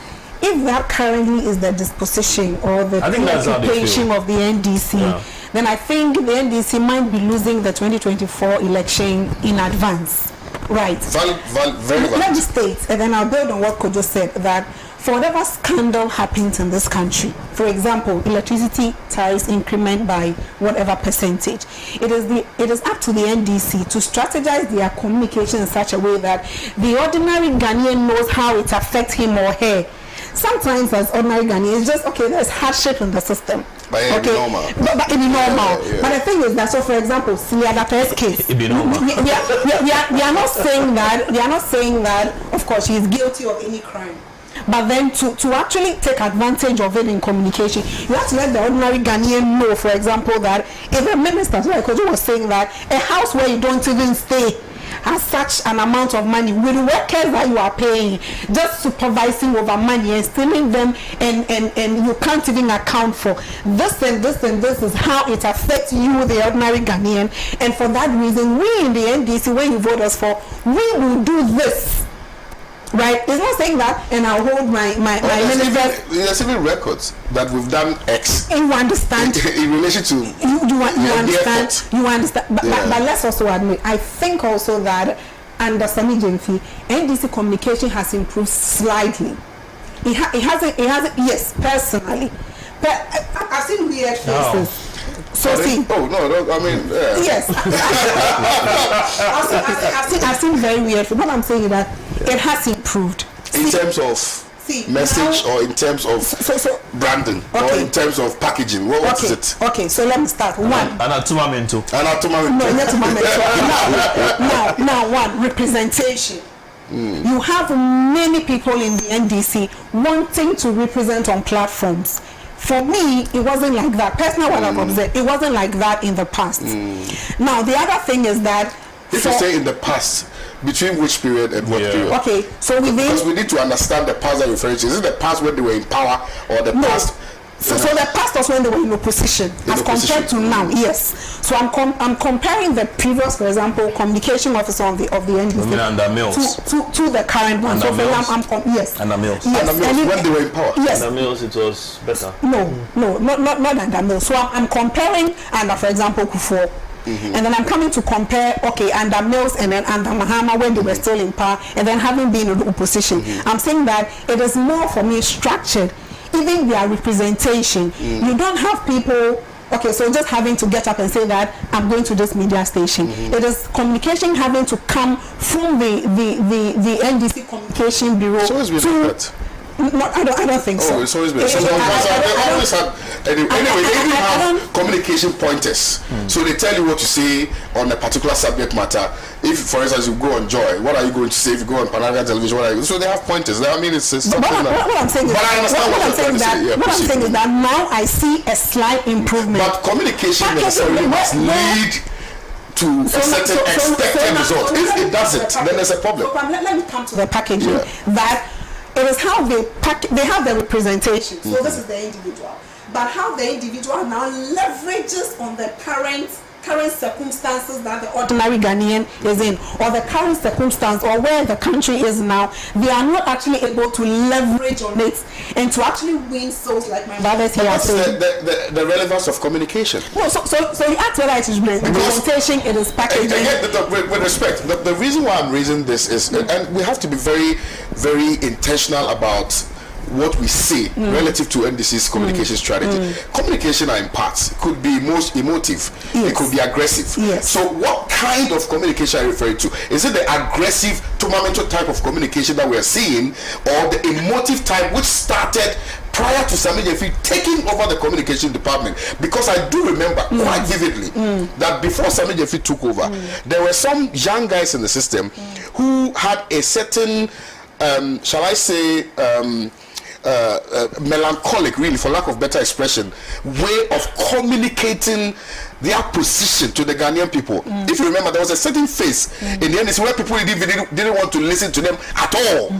S3: If that currently is the disposition or the preoccupation of the NDC, then I think the NDC might be losing the 2024 election in advance. Right.
S2: Very valid.
S3: Let me state, and then I'll build on what Kojo said, that for whatever scandal happens in this country, for example, electricity tariffs increment by whatever percentage, it is up to the NDC to strategize their communication in such a way that the ordinary Ghanaian knows how it affects him or her. Sometimes as ordinary Ghanaians, it's just, there's hardship in the system.
S2: But it be normal.
S3: But it be normal. But the thing is that, so for example, Siliadape's case,
S4: it be normal.
S3: We are not saying that. We are not saying that. Of course, she is guilty of any crime. But then to actually take advantage of it in communication, you have to let the ordinary Ghanaian know, for example, that if a minister, like Kojo was saying, that a house where you don't even stay has such an amount of money with workers that you are paying, just supervising over money and stealing them, and you can't even account for this and this and this is how it affects you, the ordinary Ghanaian. And for that reason, we in the NDC, when you vote us for, we will do this. Right? It's not saying that, and I'll hold my minister.
S2: There's even records that we've done X.
S3: You understand?
S2: In relation to
S3: you understand. You understand. But let's also admit, I think also that under Sami Jemfi, NDC communication has improved slightly. It hasn't. Yes, personally, but I've seen weird faces. So see.
S2: Oh no! I mean,
S3: yes. I've seen very weird. What I'm saying is that it has improved
S2: in terms of message, or in terms of branding, or in terms of packaging. What is it?
S3: Okay, so let me start. One.
S4: Anatumamento.
S3: Now, one, representation. You have many people in the NDC wanting to represent on platforms. For me, it wasn't like that. Personally, what I've observed, it wasn't like that in the past. Now, the other thing is that...
S2: If you say in the past, between which period and what period?
S3: Okay, so
S2: because we need to understand the past that you're referring to. Is it the past when they were in power, or the past...
S3: So the past was when they were in opposition, as compared to now. Yes. So I'm comparing the previous, for example, communication officer of the NDC to the current one. So for example, yes.
S4: Under Mills.
S3: Yes.
S2: Under Mills, when they were in power.
S3: Yes.
S4: Under Mills, it was better.
S3: No, not under Mills. So I'm comparing under, for example, Kufuor. and then I'm coming to compare, okay, under Mills and then under Mahama when they were still in power, and then having been in the opposition. I'm saying that it is more for me structured, even their representation. You don't have people, okay, so just having to get up and say that I'm going to this media station. It is communication having to come from the NDC Communication Bureau.
S2: So it's been like that.
S3: No, I don't think so.
S2: Oh, it's always been. So they always have. Anyway, they even have communication pointers. So they tell you what to say on a particular subject matter. If, for instance, you go on Joy, what are you going to say? If you go on Pananga Television, what are you? So they have pointers. I mean, it's something
S3: what I'm saying is,
S2: but I understand what I'm saying.
S3: What I'm saying is that now I see a slight improvement.
S2: But communication necessarily must lead to a certain expected result. If it doesn't, then there's a problem.
S3: So let me come to the packaging. That it is how they have the representation. So this is the individual, but how the individual now leverages on the current circumstances that the ordinary Ghanaian is in, or the current circumstance, or where the country is now. They are not actually able to leverage on it and to actually win souls, like my brothers here are saying.
S2: The relevance of communication.
S3: No, so you ask whether it is representation, it is packaging.
S2: Again, with respect, the reason why I'm raising this is, and we have to be very, very intentional about what we say relative to NDC's communication strategy. Communication are in parts. It could be most emotive. It could be aggressive. So what kind of communication are you referring to? Is it the aggressive tournamental type of communication that we're seeing, or the emotive type which started prior to Sammy Jefi taking over the communication department? Because I do remember quite vividly that before Sammy Jefi took over, there were some young guys in the system who had a certain, shall I say, melancholic, really, for lack of better expression, way of communicating their position to the Ghanaian people. If you remember, there was a certain phase in the NDC where people didn't want to listen to them at all.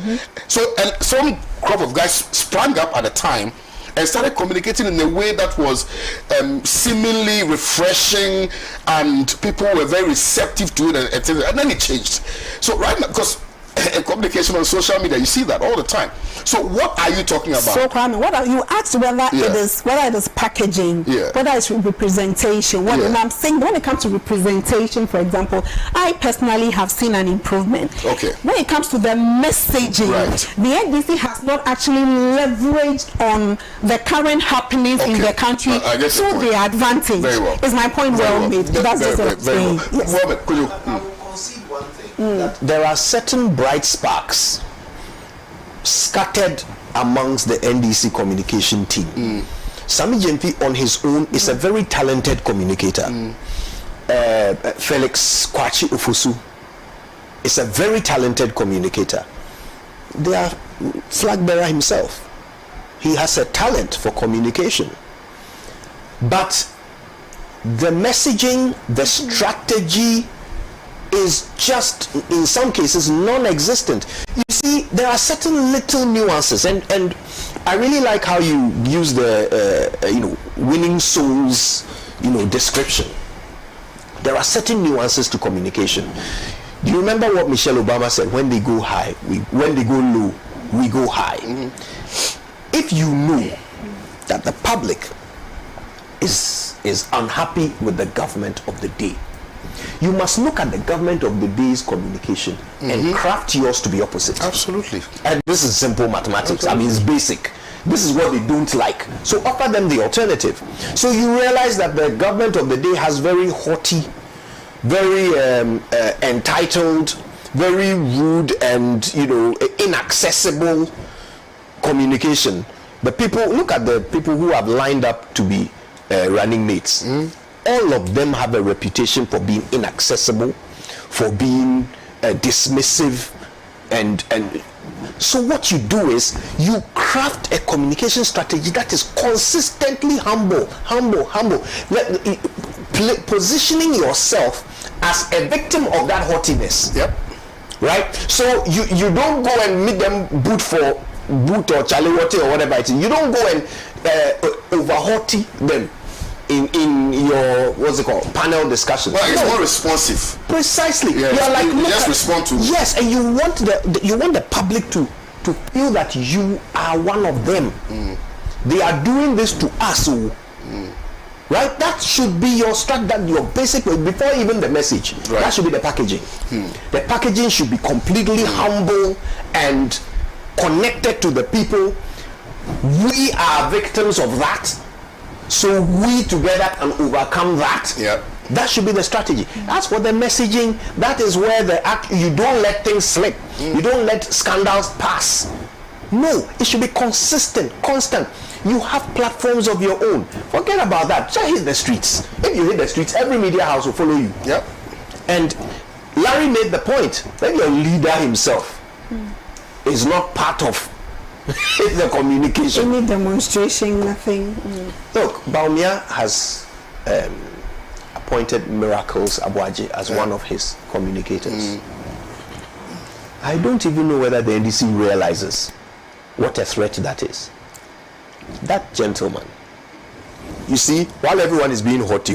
S2: So, and some crop of guys sprang up at the time and started communicating in a way that was seemingly refreshing, and people were very receptive to it, and then it changed. So right now, because communication on social media, you see that all the time. So what are you talking about?
S3: So Kwame, what are you asked whether it is packaging, whether it's representation. And I'm saying when it comes to representation, for example, I personally have seen an improvement.
S2: Okay.
S3: When it comes to the messaging, the NDC has not actually leveraged on the current happenings in the country to their advantage.
S2: Very well.
S3: Is my point well made? That's just what I'm saying.
S2: Well, could you?
S1: I will concede one thing. That there are certain bright sparks scattered amongst the NDC communication team. Sammy Jefi on his own is a very talented communicator. Felix Kwachi Ofosu is a very talented communicator. They are flag bearer himself. He has a talent for communication. But the messaging, the strategy is just, in some cases, non-existent. You see, there are certain little nuances, and I really like how you use the winning souls description. There are certain nuances to communication. Do you remember what Michelle Obama said? When they go high, when they go low, we go high. If you know that the public is unhappy with the government of the day, you must look at the government of the day's communication and craft yours to be opposite.
S2: Absolutely.
S1: And this is simple mathematics. I mean, it's basic. This is what they don't like. So offer them the alternative. So you realize that the government of the day has very haughty, very entitled, very rude, and inaccessible communication. The people, look at the people who have lined up to be running mates. All of them have a reputation for being inaccessible, for being dismissive, and so what you do is you craft a communication strategy that is consistently humble, positioning yourself as a victim of that haughtiness. Right? So you don't go and meet them boot or chalewote or whatever it is. You don't go and over haughty them in your panel discussion.
S2: Well, it's more responsive.
S1: Precisely.
S2: Yes.
S1: You're like,
S2: you just respond to.
S1: Yes, and you want the public to feel that you are one of them. They are doing this to us, Right? That should be your your basic, before even the message.
S2: Right.
S1: That should be the packaging. The packaging should be completely humble and connected to the people. We are victims of that, so we together can overcome that.
S2: Yeah.
S1: That should be the strategy. That's what the messaging. That is where you don't let things slip. You don't let scandals pass. No, it should be consistent, constant. You have platforms of your own. Forget about that. Just hit the streets. If you hit the streets, every media house will follow you.
S2: Yep.
S1: And Larry made the point that your leader himself is not part of the communication.
S3: Any demonstration, nothing.
S1: Look, Baumia has appointed Miracles Abuaji as one of his communicators. I don't even know whether the NDC realizes what a threat that is. That gentleman, you see, while everyone is being haughty,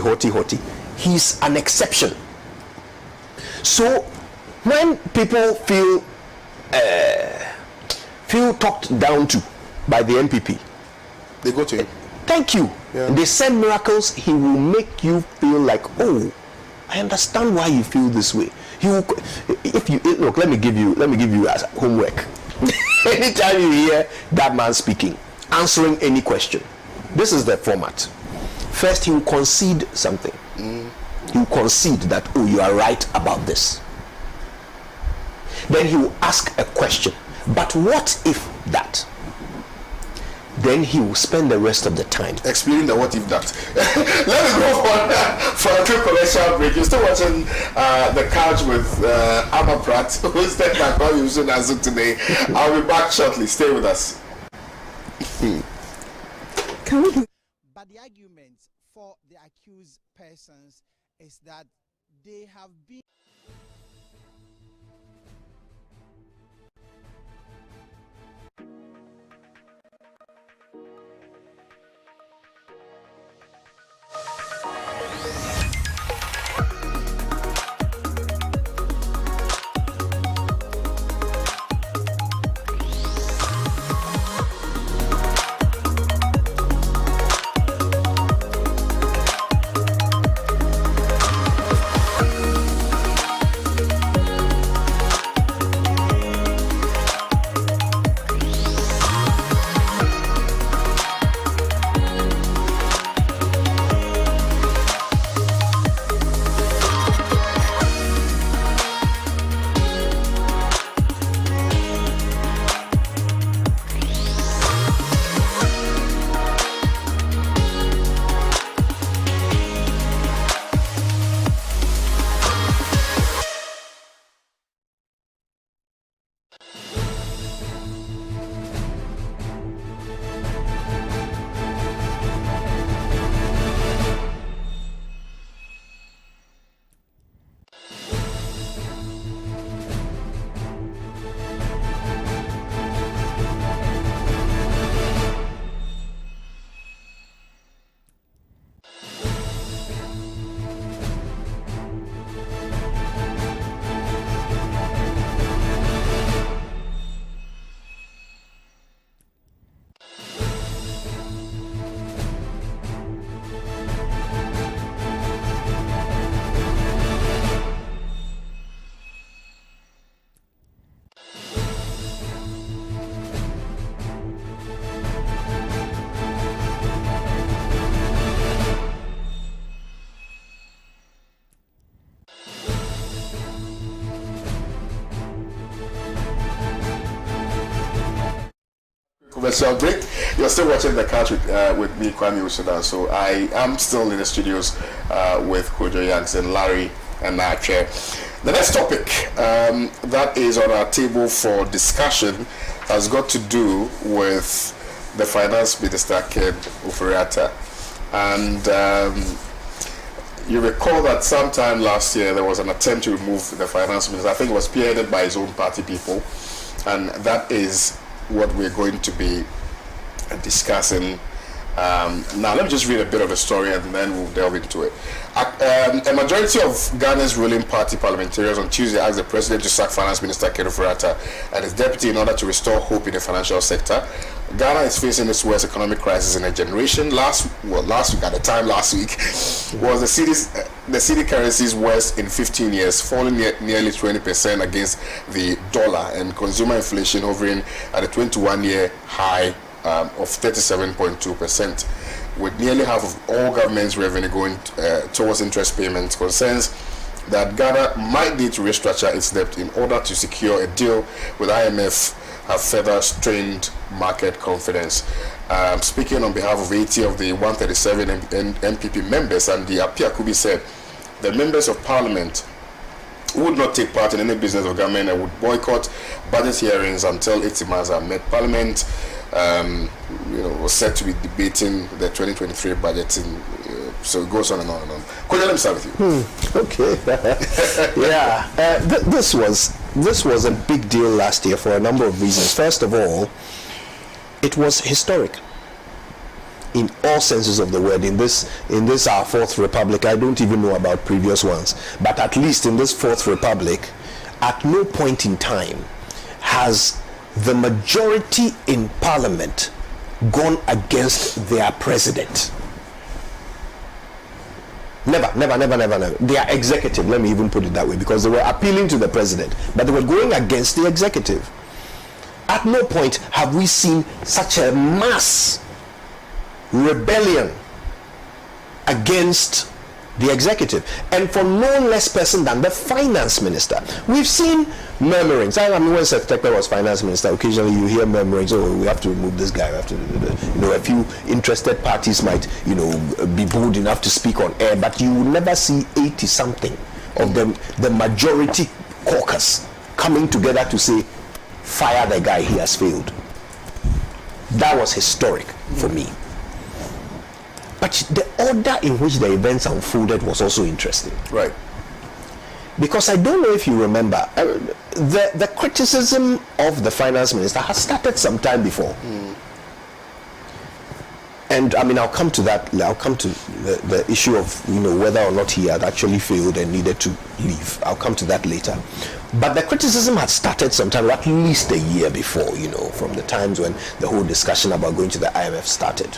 S1: he's an exception. So when people feel talked down to by the NPP,
S2: They go to him.
S1: thank you.
S2: Yeah.
S1: They send Miracles. He will make you feel like, oh, I understand why you feel this way. He will, if you look, let me give you as homework. Anytime you hear that man speaking, answering any question, this is the format. First, he will concede something. He will concede that, oh, you are right about this. Then he will ask a question. But what if that? Then he will spend the rest of the time
S2: Explaining the what if that. Let me go for a quick commercial break. You're still watching The Couch with Ama Pratt, who's there by Kwame Usunazu today. I'll be back shortly. Stay with us.
S3: Can we do?
S5: But the argument for the accused persons is that they have been
S2: commercial break. You're still watching The Couch with me, Kwame Usunazu. So I am still in the studios with Kojo Yanks and Larry and Chair. The next topic that is on our table for discussion has got to do with the Finance Minister, Ken Ofori-Atta. And you recall that sometime last year there was an attempt to remove the Finance Minister. I think it was spearheaded by his own party people. And that is what we're going to be discussing Now, let me just read a bit of the story and then we'll delve into it. A majority of Ghana's ruling party parliamentarians on Tuesday asked the president to sack Finance Minister Kenneth Furata and his deputy in order to restore hope in the financial sector. Ghana is facing its worst economic crisis in a generation. Last week was the city currency's worst in 15 years, falling nearly 20% against the dollar, and consumer inflation hovering at a 21-year high of 37.2%, with nearly half of all government's revenue going towards interest payments. Concerns that Ghana might need to restructure its debt in order to secure a deal with IMF have further strained market confidence. Speaking on behalf of 80 of the 137 MPP members, and the Apiakubi said the members of parliament would not take part in any business of government and would boycott budget hearings until its demands are met. Parliament was set to be debating the 2023 budget, so it goes on and on and on. Could let me start with you?
S1: Okay. Yeah. This was a big deal last year for a number of reasons. First of all, it was historic in all senses of the word. In this our Fourth Republic, I don't even know about previous ones, but at least in this Fourth Republic, at no point in time has the majority in parliament gone against their president. Never. Their executive, let me even put it that way, because they were appealing to the president, but they were going against the executive. At no point have we seen such a mass rebellion against the executive, and for no less person than the finance minister. We've seen murmurings. I mean, when Secretary was finance minister, occasionally you hear murmurings, oh, we have to remove this guy, we have to, a few interested parties might, be bold enough to speak on air, but you will never see 80-something of them, the majority caucus, coming together to say, fire the guy, he has failed. That was historic for me. But the order in which the events unfolded was also interesting.
S2: Right.
S1: Because I don't know if you remember, the criticism of the finance minister has started some time before. And I mean, I'll come to that. I'll come to the issue of whether or not he had actually failed and needed to leave. I'll come to that later. But the criticism had started sometime, at least a year before, from the times when the whole discussion about going to the IMF started.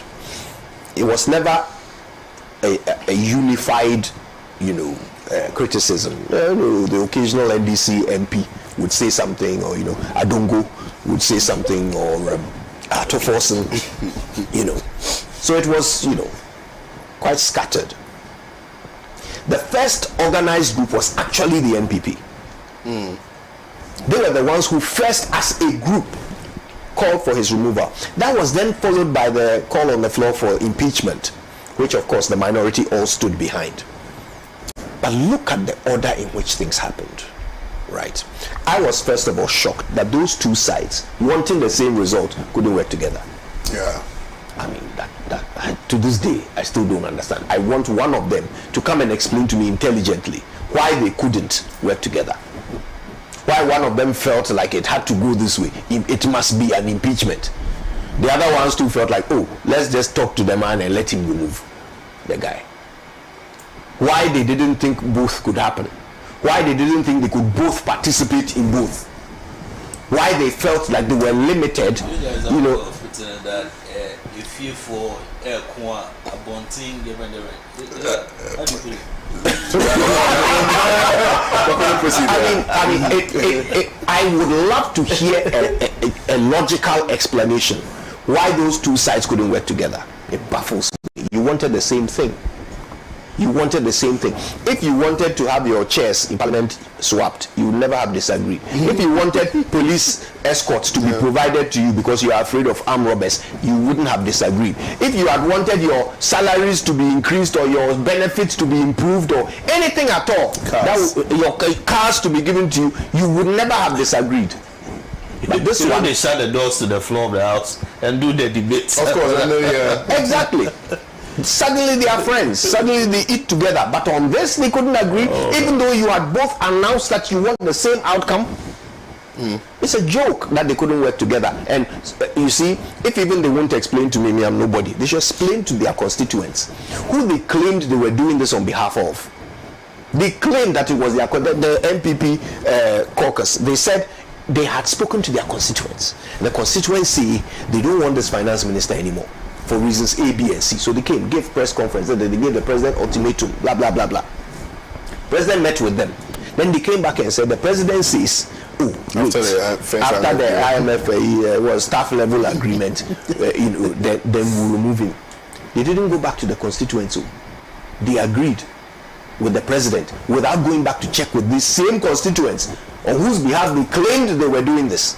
S1: It was never a unified, criticism. The occasional NDC MP would say something, or Adongo would say something, or Atoforsen, So it was, quite scattered. The first organized group was actually the NPP. They were the ones who first, as a group, called for his removal. That was then followed by the call on the floor for impeachment, which of course the minority all stood behind. But look at the order in which things happened, right? I was first of all shocked that those two sides, wanting the same result, couldn't work together.
S2: Yeah.
S1: I mean, to this day, I still don't understand. I want one of them to come and explain to me intelligently why they couldn't work together. Why one of them felt like it had to go this way. It must be an impeachment. The other ones too felt like, oh, let's just talk to the man and let him remove the guy. Why they didn't think both could happen. Why they didn't think they could both participate in both. Why they felt like they were limited,
S6: that if you for a abonting given the how do you put it?
S1: I would love to hear a logical explanation why those two sides couldn't work together. It baffles me. You wanted the same thing. If you wanted to have your chairs in parliament swapped, you would never have disagreed. If you wanted police escorts to be provided to you because you are afraid of armed robbers, you wouldn't have disagreed. If you had wanted your salaries to be increased or your benefits to be improved or anything at all, your cars to be given to you, you would never have disagreed. But this one,
S6: they shut the doors to the floor of the house and do the debates.
S2: Of course, I know, yeah.
S1: Exactly. Suddenly they are friends. Suddenly they eat together. But on this they couldn't agree, even though you had both announced that you want the same outcome. It's a joke that they couldn't work together. And you see, if even they won't explain to me, I'm nobody, they should explain to their constituents who they claimed they were doing this on behalf of. They claimed that it was the MPP caucus. They said they had spoken to their constituents. And the constituency, they don't want this finance minister anymore for reasons A, B, and C. So they came, gave press conference, and they gave the president ultimatum, blah, blah, blah, blah. President met with them. Then they came back and said the president says, after the IMF was staff level agreement, then we'll remove him. They didn't go back to the constituency. They agreed with the president without going back to check with these same constituents on whose behalf they claimed they were doing this.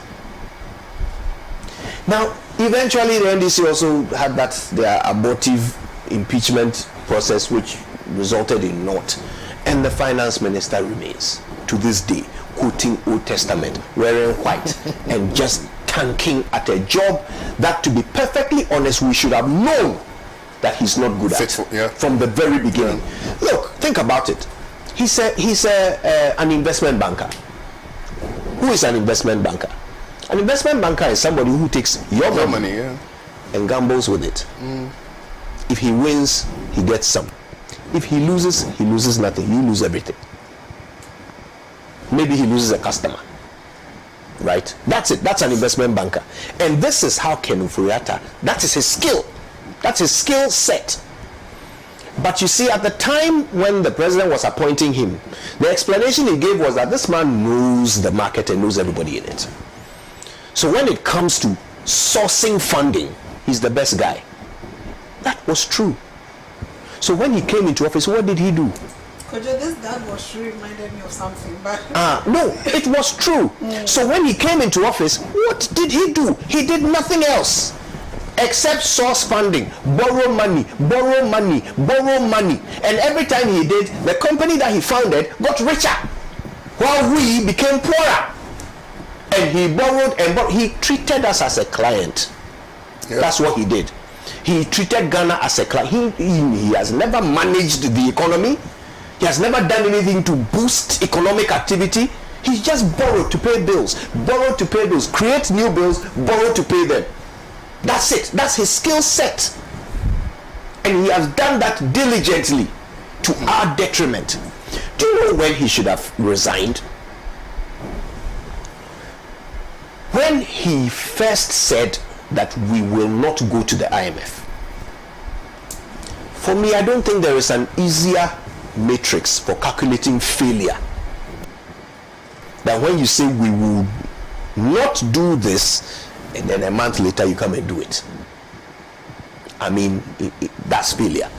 S1: Now, eventually the NDC also had their abortive impeachment process, which resulted in naught. And the finance minister remains to this day quoting Old Testament, wearing white, and just tanking at a job that, to be perfectly honest, we should have known that he's not good at from the very beginning. Look, think about it. He's an investment banker. Who is an investment banker? An investment banker is somebody who takes your money and gambles with it. If he wins, he gets some. If he loses nothing. You lose everything. Maybe he loses a customer. Right? That's it. That's an investment banker. And this is how Ken Ofori-Atta, that is his skill. That's his skill set. But you see, at the time when the president was appointing him, the explanation he gave was that this man knows the market and knows everybody in it. So when it comes to sourcing funding, he's the best guy. That was true. So when he came into office, what did he do?
S3: Kojo, this that was true reminded me of something, but
S1: no, it was true. So when he came into office, what did he do? He did nothing else except source funding, borrow money, borrow money, borrow money. And every time he did, the company that he founded got richer, while we became poorer. And he borrowed and borrowed. He treated us as a client. That's what he did. He treated Ghana as a client. He has never managed the economy. He has never done anything to boost economic activity. He just borrowed to pay bills, create new bills, borrow to pay them. That's it. That's his skill set. And he has done that diligently to our detriment. Do you know when he should have resigned? When he first said that we will not go to the IMF. For me, I don't think there is an easier matrix for calculating failure than when you say we will not do this, and then a month later you come and do it. I mean, that's failure.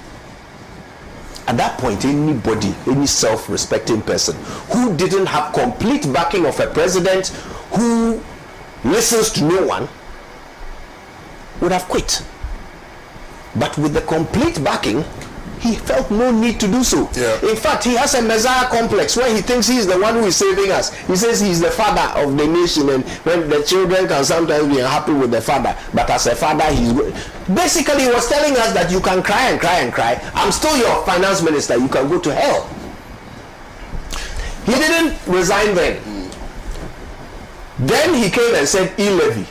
S1: At that point, anybody, any self-respecting person who didn't have complete backing of a president who listens to no one would have quit. But with the complete backing, he felt no need to do so. In fact, he has a messiah complex where he thinks he's the one who is saving us. He says he's the father of the nation, and when the children can sometimes be unhappy with the father, but as a father, he's good. Basically, he was telling us that you can cry and cry and cry. I'm still your finance minister. You can go to hell. He didn't resign then. Then he came and said e-levy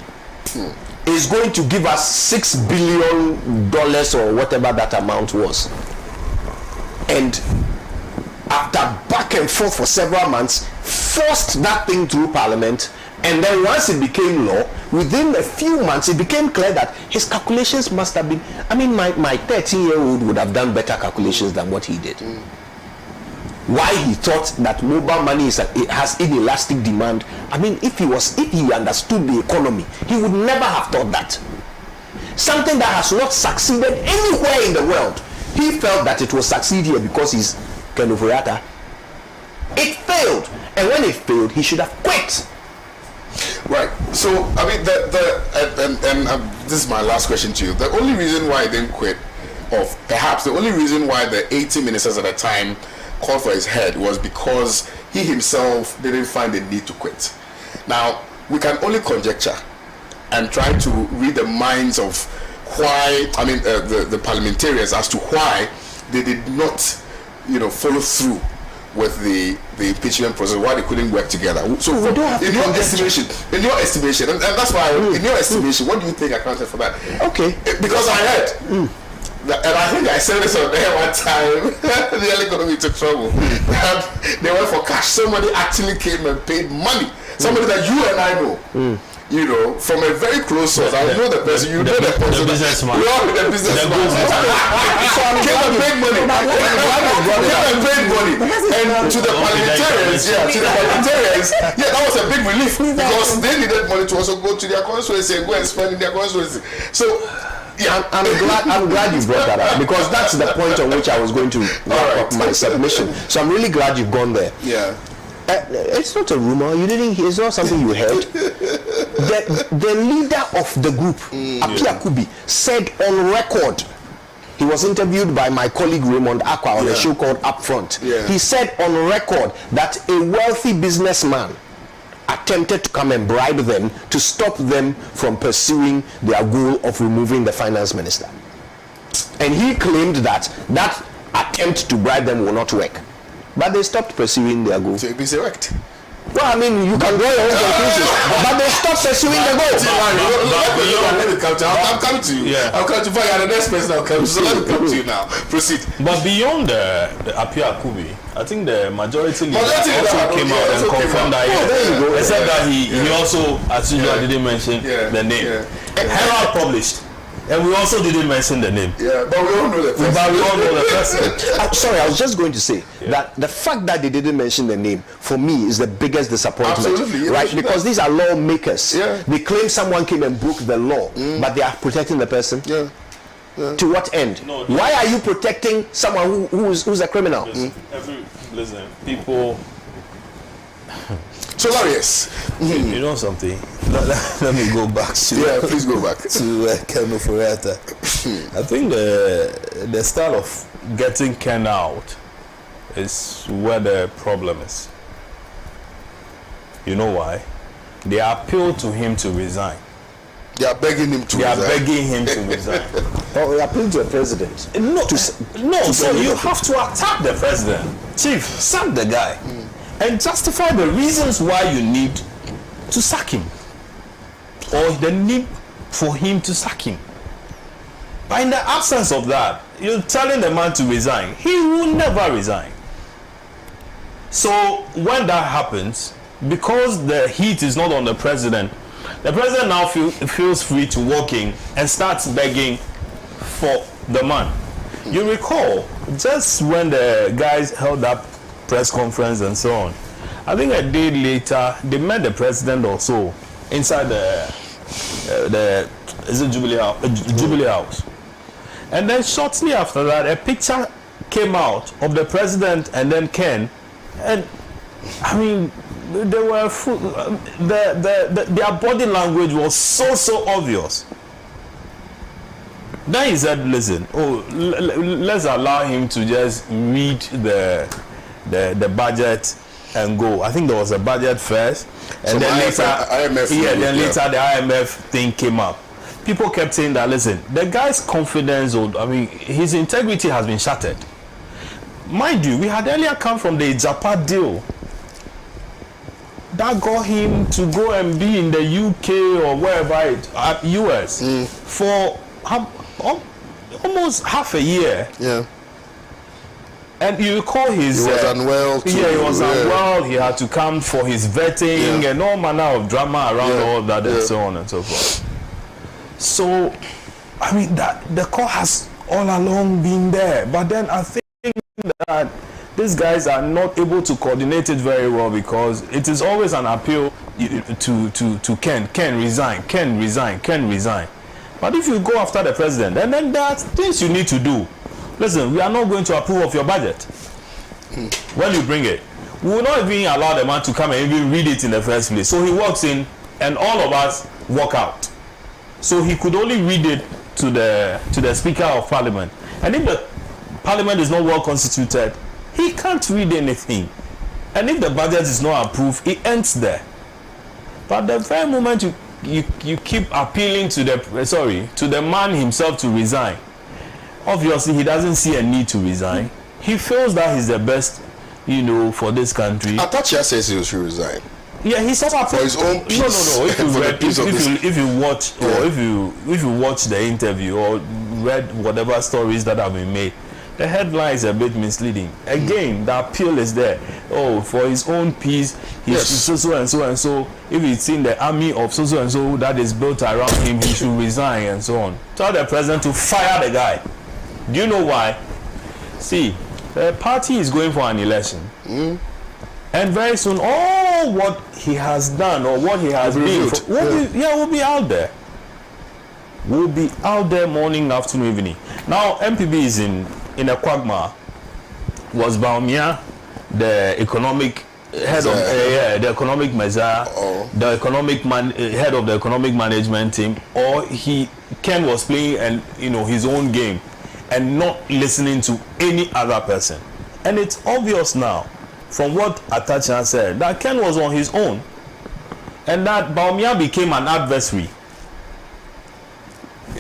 S1: is going to give us $6 billion or whatever that amount was. And after back and forth for several months, forced that thing through Parliament. And then once it became law, within a few months, it became clear that his calculations must have been, I mean, my 13-year-old would have done better calculations than what he did. Why he thought that mobile money it has inelastic demand. I mean, if he understood the economy, he would never have thought that. Something that has not succeeded anywhere in the world. He felt that it will succeed here because he's Ken Ofori-Atta. It failed, and when it failed, he should have quit.
S2: Right. So, I mean, this is my last question to you. The only reason why he didn't quit, or perhaps the only reason why the 80 ministers at the time called for his head, was because he himself didn't find the need to quit. Now, we can only conjecture and try to read the minds of why, I mean, the parliamentarians as to why they did not, follow through with the impeachment process, why they couldn't work together. So in your estimation, and that's why in your estimation, what do you think accounted for that?
S1: Okay,
S2: because I heard. And I think I said this on there one time. The economy took trouble. They went for cash. Somebody actually came and paid money. Somebody that you and I know. You know, from a very close source. I know the person. You know the person.
S4: The businessman.
S2: You know the businessman. Came and paid money. And to the parliamentarians, that was a big relief because they needed money to also go to their constituency and go and spend in their constituency. So.
S1: Yeah, I'm glad you brought that up because that's the point on which I was going to wrap up my submission. So I'm really glad you've gone there.
S2: Yeah.
S1: It's not a rumor. You didn't hear. It's not something you heard. The leader of the group, Apia Kubi, said on record. He was interviewed by my colleague Raymond Akwa on a show called Upfront.
S2: Yeah.
S1: He said on record that a wealthy businessman attempted to come and bribe them to stop them from pursuing their goal of removing the finance minister. And he claimed that that attempt to bribe them will not work. But they stopped pursuing their goal.
S2: So it is worked.
S1: Well, I mean, you can draw your own conclusions, but they stopped pursuing the goal.
S2: I'm coming to you.
S4: Yeah.
S2: I'm coming to find out the next person I'll come to. So let me come to you now. Proceed.
S4: But beyond the Apia Kubi, I think the majority leader also came out and confirmed that. Except that he also, as usual, didn't mention the name. Herald published. And we also didn't mention the name.
S2: Yeah, but we all know the person.
S4: But we all know the person.
S1: Sorry, I was just going to say that the fact that they didn't mention the name, for me, is the biggest disappointment.
S2: Absolutely,
S1: right? Because these are lawmakers.
S2: Yeah.
S1: They claim someone came and broke the law, but they are protecting the person.
S2: Yeah.
S1: To what end?
S4: No,
S1: why are you protecting someone who's a criminal?
S4: Listen, people.
S2: So Larius,
S4: You know something? Let me go back to
S2: please go back
S4: to Ken Oforiatta. I think the style of getting Ken out is where the problem is. You know why? They appeal to him to resign.
S2: They are begging him to resign.
S4: Begging him to resign.
S1: Oh, they appeal to the president.
S4: No, so you have to attack the president. Chief, sack the guy. And justify the reasons why you need to sack him. Or the need for him to sack him. But in the absence of that, you're telling the man to resign. He will never resign. So when that happens, because the heat is not on the president now feels free to walk in and starts begging for the man. You recall, just when the guys held up press conference and so on, I think a day later they met the president also inside the Jubilee House, and then shortly after that a picture came out of the president and then Ken, and I mean they were their body language was so obvious. Then he said, listen, let's allow him to just read the budget and go. I think there was a budget first, and then later the IMF thing came up. People kept saying that, listen, the guy's confidence, his integrity has been shattered. Mind you, we had earlier come from the Japan deal that got him to go and be in the UK or wherever US for almost half a year.
S2: Yeah.
S4: And you recall he was
S2: unwell too.
S4: Yeah, he was unwell. He had to come for his vetting and all manner of drama around all that and so on and so forth. So, I mean, that the call has all along been there. But then I think that these guys are not able to coordinate it very well because it is always an appeal to Ken. Ken resign. Ken resign. Ken resign. But if you go after the president, and then there are things you need to do. Listen, we are not going to approve of your budget. When you bring it, we will not even allow the man to come and even read it in the first place. So he walks in and all of us walk out. So he could only read it to the Speaker of Parliament. And if the Parliament is not well constituted, he can't read anything. And if the budget is not approved, it ends there. But the very moment you keep appealing to the man himself to resign, obviously he doesn't see a need to resign. He feels that he's the best you know, for this country.
S2: Atacha says he should resign.
S4: Yeah, he's not
S2: for his own peace.
S4: No. If you
S2: For the
S4: read,
S2: peace of this-
S4: if you watch,
S2: Yeah.
S4: or if you watch the interview or read whatever stories that have been made, the headline is a bit misleading. Again, the appeal is there. Oh, for his own peace, he
S2: Yes.
S4: should so and so and so. If he's seen the army of so and so that is built around him, he should resign and so on. Tell the president to fire the guy. Do you know why? See, the party is going for an election. And very soon, all what he has done or what he has
S2: Will be
S4: been
S2: revealed.
S4: will be out there. Will be out there morning, afternoon, evening. Now, MPB is in a quagmire. Was Baumia the economic head of the economic messiah, the economic head of the economic management team, or Ken was playing and his own game and not listening to any other person? And it's obvious now, from what Atacha said, that Ken was on his own and that Baumia became an adversary.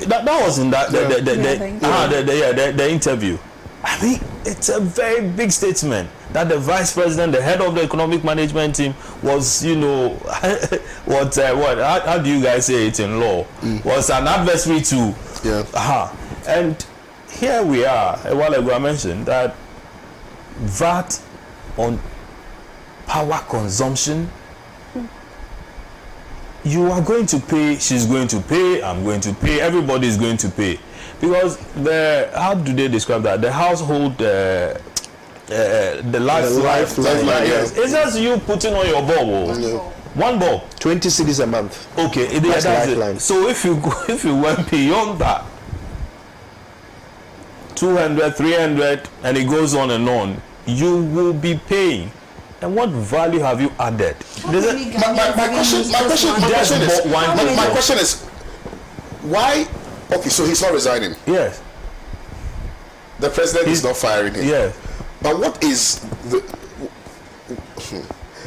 S4: That was in that the interview. I mean, it's a very big statement that the vice president, the head of the economic management team, was what how do you guys say it in law? Was an adversary to and here we are. A while ago I mentioned that VAT on power consumption, you are going to pay, she's going to pay, I'm going to pay, everybody is going to pay, because how do they describe that? The household the lifeline, yes. It's just you putting on your bulb, one bulb,
S1: 20 cedis a month.
S4: okay,
S1: That's
S4: that's
S1: lifeline.
S4: it. So if you went beyond that, 200, 300, and it goes on and on, you will be paying. And what value have you added?
S2: My question is, why? Okay, so he's not resigning.
S4: Yes.
S2: The president is not firing him.
S4: Yes.
S2: But what is the?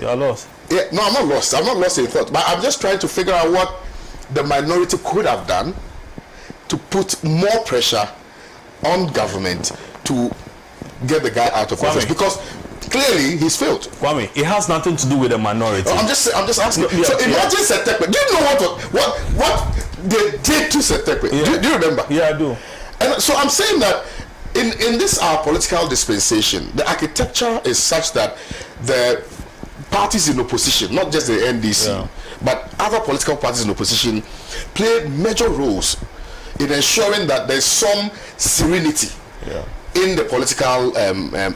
S4: You are lost.
S2: Yeah, no, I'm not lost. I'm not lost in thought. But I'm just trying to figure out what the minority could have done to put more pressure on government to get the guy out of office, because clearly he's failed.
S4: Kwame, it has nothing to do with the minority.
S2: I'm just asking.
S4: Yeah,
S2: so imagine Setekwe. Do you know what they did to Setekwe?
S4: Yeah.
S2: Do you remember?
S4: Yeah, I do.
S2: And so I'm saying that in this our political dispensation, the architecture is such that the parties in opposition, not just the NDC, but other political parties in opposition, play major roles in ensuring that there's some serenity in the political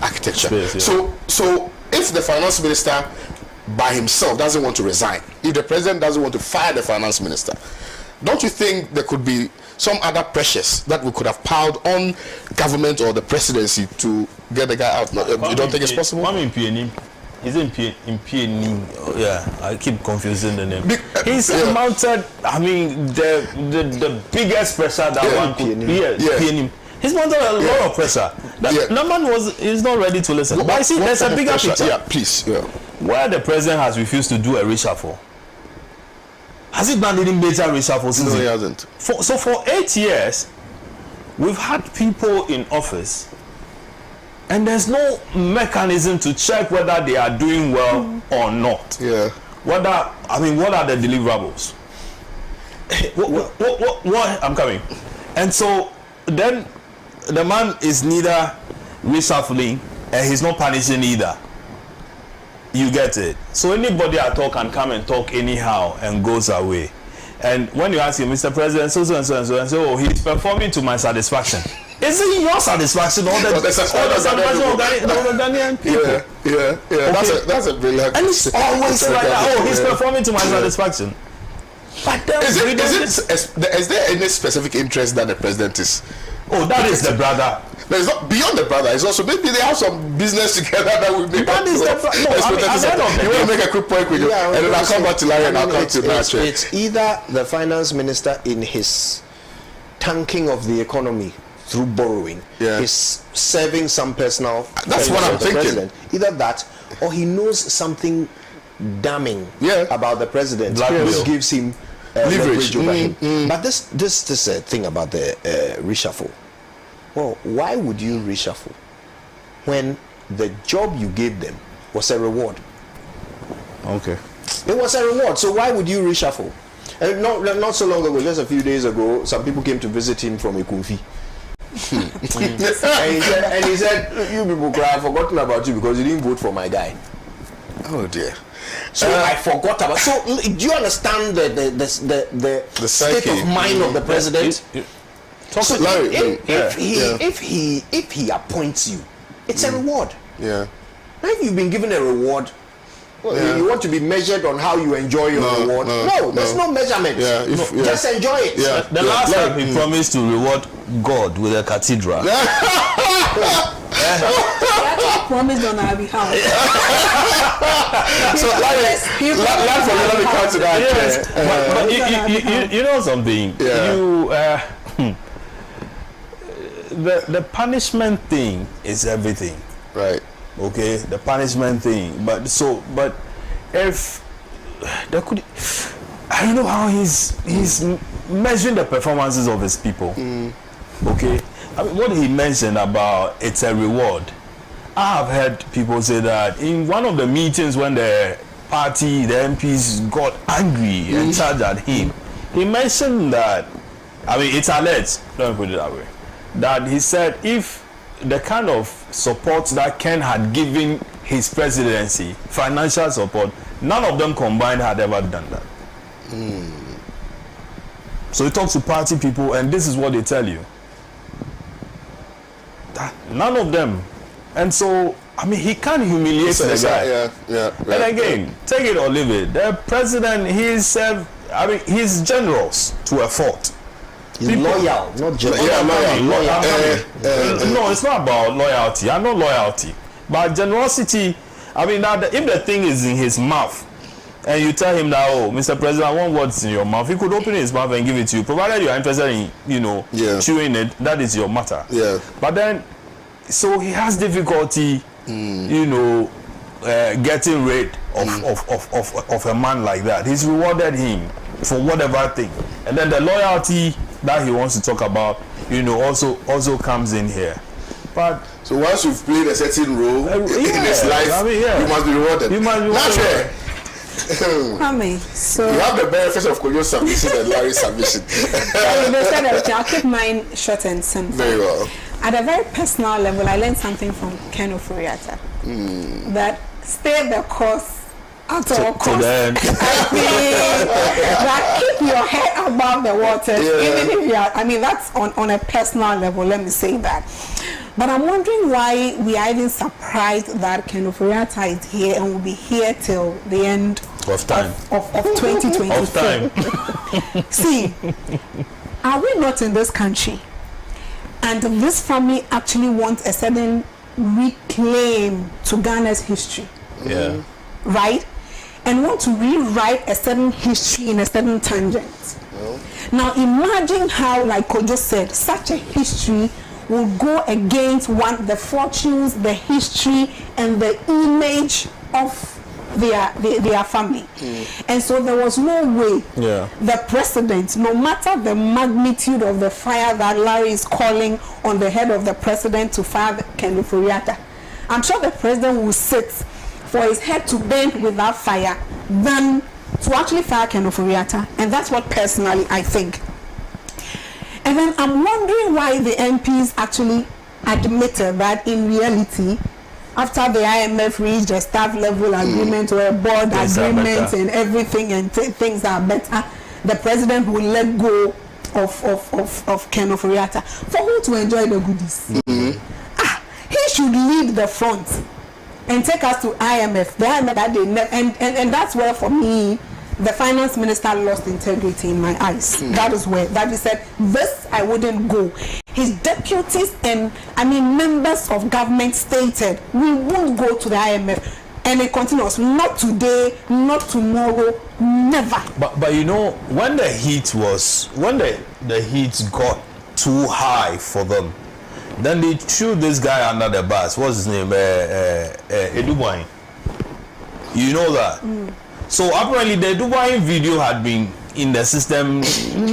S2: architecture.
S4: Space,
S2: So if the finance minister by himself doesn't want to resign, if the president doesn't want to fire the finance minister, don't you think there could be some other pressures that we could have piled on government or the presidency to get the guy out? You don't think it's possible?
S4: He's in PNI. Yeah, I keep confusing the name. He's mounted, I mean, the biggest pressure that one could. PNI. He's mounted a lot of pressure. The man is not ready to listen. But I see there's a bigger picture.
S2: Yeah, please. Yeah.
S4: Where the president has refused to do a reshuffle. Has it done any major reshuffle since?
S2: No, he hasn't.
S4: So for 8 years, we've had people in office, and there's no mechanism to check whether they are doing well or not.
S2: Yeah.
S4: What are the deliverables? What I'm coming. And so then the man is neither reshuffling and he's not punishing either. You get it. So anybody at all can come and talk anyhow and goes away. And when you ask him, Mr. President, so and so, oh, he's performing to my satisfaction. Is it your satisfaction or the satisfaction of the Ghanaian people?
S2: Yeah. Okay. That's a brilliant.
S4: And it's always like that. Oh, he's performing to my satisfaction. But then
S2: is there any specific interest that the president is?
S4: Oh, that is the brother.
S2: There's not beyond the brother. It's also maybe they have some business together that will make.
S4: That is the
S2: you want to make a quick point with you, and then I'll come back to Larry and I'll come to Nacho.
S1: It's either the finance minister in his tanking of the economy through borrowing is serving some personal.
S2: That's what I'm thinking.
S1: President. Either that, or he knows something damning about the president, which gives him leverage over him. But this thing about the reshuffle. Well, why would you reshuffle when the job you gave them was a reward.
S2: Okay.
S1: It was a reward. So why would you reshuffle? And not so long ago, just a few days ago, some people came to visit him from Ekumfi. and he said, you people cry, I've forgotten about you because you didn't vote for my guy.
S2: Oh dear.
S1: So I forgot about. So do you understand the state
S2: psyche.
S1: of mind of the president? So
S2: Larry,
S1: if he appoints you, it's a reward.
S2: Yeah.
S1: Now if you've been given a reward, you want to be measured on how you enjoy your reward. No, there's no measurement. Just enjoy it.
S4: Yeah. The last time he promised to reward God with a cathedral.
S3: Promised on our behalf.
S2: So let me come to that.
S4: Yes. But you know something?
S2: Yeah.
S4: The punishment thing is everything.
S2: Right.
S4: Okay, the punishment thing. But if there could, I don't know how he's measuring the performances of his people. Okay, I mean, what he mentioned about it's a reward. I have heard people say that in one of the meetings when the party, the MPs got angry and charged at him. He mentioned that, I mean, it's alleged, let me put it that way, that he said if the kind of support that Ken had given his presidency, financial support, none of them combined had ever done that. So he talks to party people and this is what they tell you. That none of them. And so, I mean, he can't humiliate the guy. And again, take it or leave it. The president, he's generous to a fault.
S1: He's loyal, not just
S4: No, it's not about loyalty. I know loyalty, but generosity. I mean, now if the thing is in his mouth, and you tell him that, oh, Mr. President, I want what's in your mouth, he could open his mouth and give it to you, provided you are interested in, chewing it. That is your matter.
S2: Yeah.
S4: But then, so he has difficulty, getting rid of a man like that. He's rewarded him for whatever thing, and then the loyalty that he wants to talk about, also comes in here. But
S2: so once you've played a certain role in his life, you must be rewarded.
S4: You must be rewarded.
S3: So
S2: you have the benefits of Koyo's submission and Larry's submission.
S3: I'll keep mine short and simple.
S2: Very well.
S3: At a very personal level, I learned something from Ken Ofori-Atta. That stay the course at all costs. That keep your head above the water, even if you are. I mean, that's on a personal level. Let me say that. But I'm wondering why we are even surprised that Ken Ofori-Atta is here and will be here till the end
S4: of time
S3: of 2024.
S4: Of time.
S3: See, are we not in this country? And this family actually wants a certain reclaim to Ghana's history.
S4: Yeah.
S3: Right? And want to rewrite a certain history in a certain tangent. Now imagine how, like Kojo said, such a history will go against the fortunes, the history, and the image of their family. And so there was no way the president, no matter the magnitude of the fire that Larry is calling on the head of the president to fire Ken Ofori-Atta, I'm sure the president will sit for his head to burn with that fire than to actually fire Ken Ofori-Atta. And that's what personally I think. And then I'm wondering why the MPs actually admitted that in reality, after the IMF reached a staff level agreement or a board agreement and everything, and things are better, the president will let go of Ken Ofori-Atta. For who to enjoy the goodies? He should lead the front and take us to IMF. The IMF that they never, and that's where, for me, the finance minister lost integrity in my eyes. That is where he said, this I wouldn't go. His deputies and members of government stated, we won't go to the IMF. And it continues, not today, not tomorrow, never.
S4: But when the heat got too high for them, then they threw this guy under the bus. What's his name? Edubwine. You know that? So apparently the Dubai video had been in the system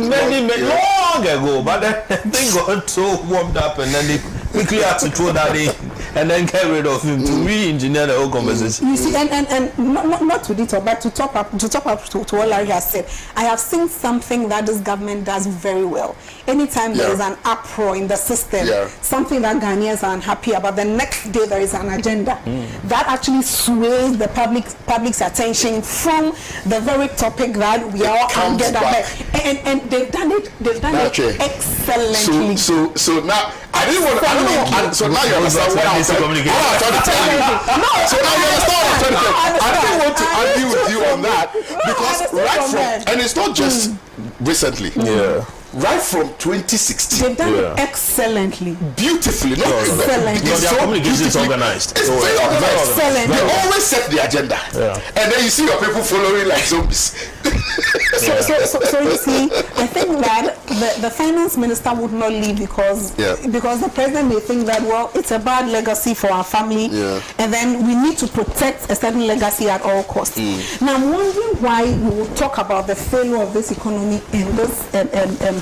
S4: many long ago, but then the thing got so warmed up and then they quickly had to throw that in. and then get rid of him to re-engineer the whole conversation.
S3: You see, and not to detail, but to top up to what Larry has said, I have seen something that this government does very well. Anytime there is an uproar in the system, something that Ghanaians are unhappy about, the next day there is an agenda that actually sways the public's attention from the very topic that we are angered about. And they've done it excellently.
S2: So now I don't know. So now you understand what I'm trying to tell you. So now you understand what I'm trying to tell you. I don't want to argue with you on that because right from, and it's not just recently. Right from 2016.
S3: They've done it excellently.
S2: Beautifully.
S3: Excellently.
S4: Their communication is organized.
S2: It's very organized.
S3: Excellent.
S2: They always set the agenda. And then you see your people following like zombies.
S3: So you see, I think that the finance minister would not leave because the president may think that, well, it's a bad legacy for our family, and then we need to protect a certain legacy at all costs. Now I'm wondering why we will talk about the failure of this economy and this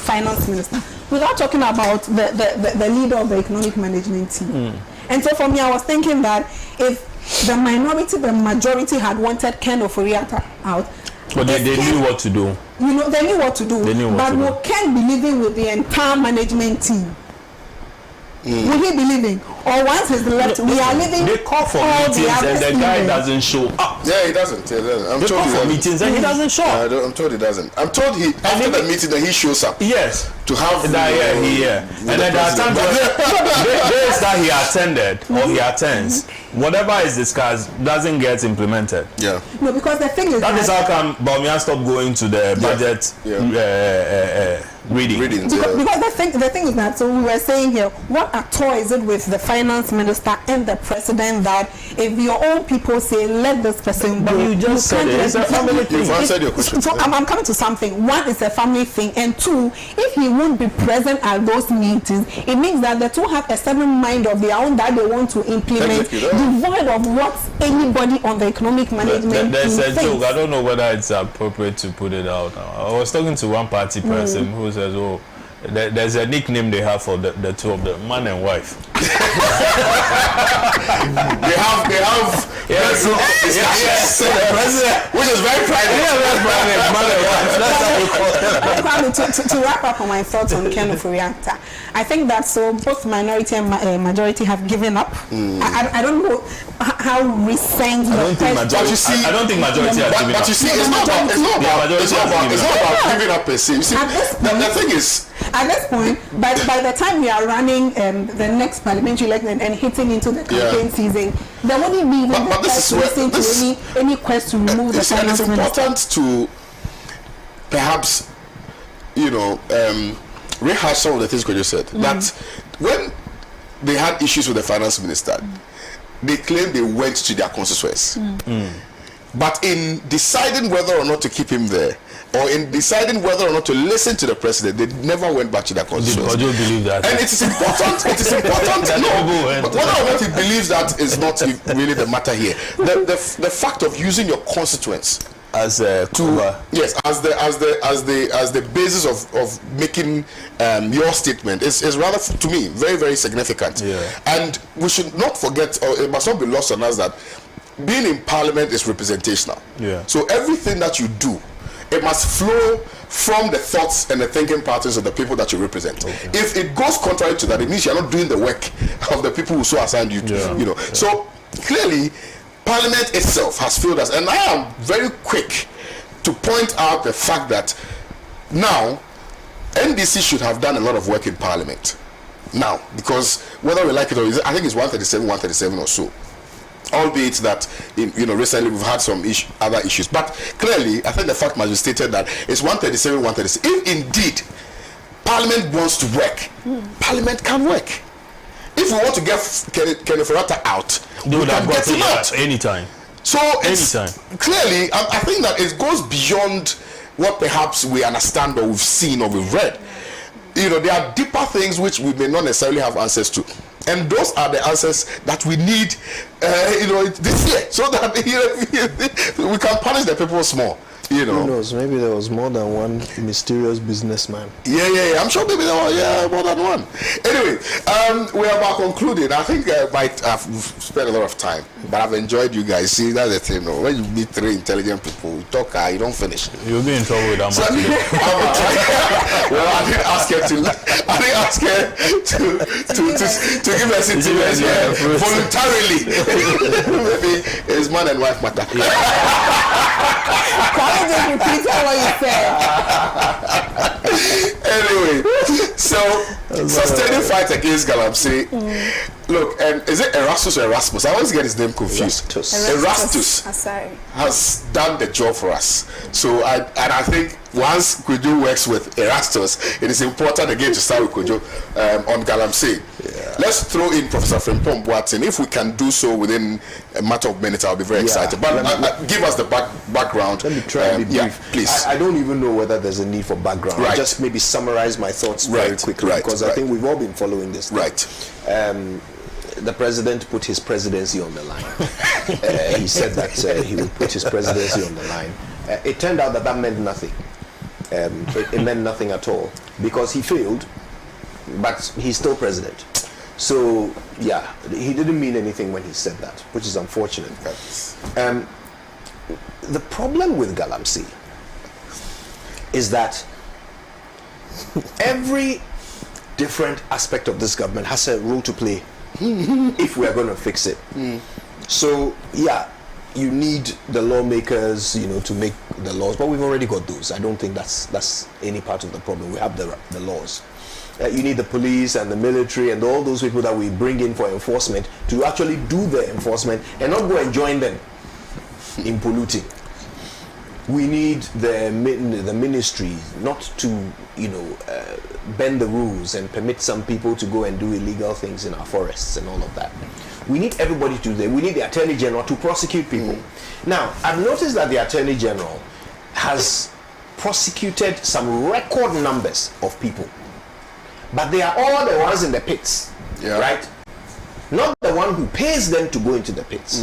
S3: finance minister without talking about the leader of the economic management team. And so for me, I was thinking that if the majority had wanted Ken Ofori-Atta out,
S4: but they knew what to do.
S3: You know, they knew what to do. But will Ken be living with the entire management team? Will he be living? Or once he's left, we are living.
S4: They call for meetings and the guy doesn't show up.
S2: Yeah, he doesn't.
S4: They call for meetings and he doesn't show up.
S2: I'm told he doesn't. I'm told after the meeting that he shows up.
S4: Yes.
S2: To have
S4: that and then there are times days that he attended or he attends, whatever is discussed doesn't get implemented.
S3: No, because the thing is
S4: that is how come Bawumia stopped going to the budget readings.
S3: Because the thing is that, so we were saying here, what at all is it with the finance minister and the president that if your own people say let this person go,
S4: you just said it's a family thing.
S2: You've answered your question.
S3: So I'm coming to something. One is a family thing, and two, if he won't be present at those meetings, it means that the two have a certain mind of their own that they want to implement, devoid of what anybody on the economic management
S4: there's a
S3: thinks.
S4: joke. I don't know whether it's appropriate to put it out now. I was talking to one party person who says, oh, there's a nickname they have for the two of them, man and wife.
S2: they have
S4: yes,
S2: which is very private.
S4: Man and wife. That's how we call it.
S3: To wrap up on my thoughts on Ken Ofori-Atta, I think that so both minority and majority have given up. I don't know how recent.
S2: I don't think majority has given up. But you see, it's not about giving up per se. You see, the thing is,
S3: at this point, by the time we are running the next parliamentary election and hitting into the campaign season, there wouldn't be even any quest to remove the finance minister.
S2: It's important to perhaps, rehash some of the things you said. That when they had issues with the finance minister, they claimed they went to their constituents. But in deciding whether or not to keep him there, or in deciding whether or not to listen to the president, they never went back to their constituents.
S4: I don't believe that.
S2: And it is important. But whether or not he believes that is not really the matter here. The fact of using your constituents
S4: as a
S2: as the basis of making your statement is rather, to me, very, very significant. And we should not forget, or it must not be lost on us, that being in parliament is representational. So everything that you do, it must flow from the thoughts and the thinking patterns of the people that you represent. If it goes contrary to that, it means you're not doing the work of the people who so assigned you to. So clearly, Parliament itself has failed us, and I am very quick to point out the fact that now NDC should have done a lot of work in Parliament now, because whether we like it or not, I think it's 137 or so. Albeit that recently we've had some other issues, but clearly I think the fact must be stated that it's 137. If indeed Parliament wants to work, Parliament can work. If we want to get Ken Ofori-Atta out, we can get him out
S4: anytime.
S2: So clearly, I think that it goes beyond what perhaps we understand or we've seen or we've read. There are deeper things which we may not necessarily have answers to. And those are the answers that we need, this year, so that we can punish the people small. You know.
S1: Who knows? Maybe there was more than one mysterious businessman.
S2: Yeah. I'm sure maybe there was more than one. Anyway, we are about concluding. I think I've spent a lot of time, but I've enjoyed you guys. See, that's the thing. No? When you meet three intelligent people, you talk, you don't finish.
S4: You'll be in trouble with Ama.
S2: Well, I didn't ask her to give us intimacy voluntarily. Maybe it's man and wife matter.
S3: Can you just repeat what you said?
S2: Anyway, so sustaining fight against Galamsey. Look, and is it Erastus or Erasmus? I always get his name confused. Erastus has done the job for us. So I think once Kojo works with Erastus, it is important again to start with Kojo on Galamsey. Yeah. Let's throw in Professor Frimpong Boateng. If we can do so within a matter of minutes, I'll be very excited. But give us the background.
S1: Let me try and be brief.
S2: Please.
S1: I don't even know whether there's a need for background.
S2: Right.
S1: I'll just maybe summarize my thoughts very quickly because I think we've all been following this.
S2: Right.
S1: The president put his presidency on the line. He said that he would put his presidency on the line. It turned out that meant nothing. It meant nothing at all because he failed, but he's still president. So yeah, he didn't mean anything when he said that, which is unfortunate. The problem with Galamsey is that every different aspect of this government has a role to play if we are going to fix it. So yeah, you need the lawmakers, to make the laws, but we've already got those. I don't think that's any part of the problem. We have the laws. You need the police and the military and all those people that we bring in for enforcement to actually do the enforcement and not go and join them in polluting. We need the ministry not to, bend the rules and permit some people to go and do illegal things in our forests and all of that. We need everybody to do that. We need the Attorney General to prosecute people. Now, I've noticed that the Attorney General has prosecuted some record numbers of people, but they are all the ones in the pits, right? Not the one who pays them to go into the pits,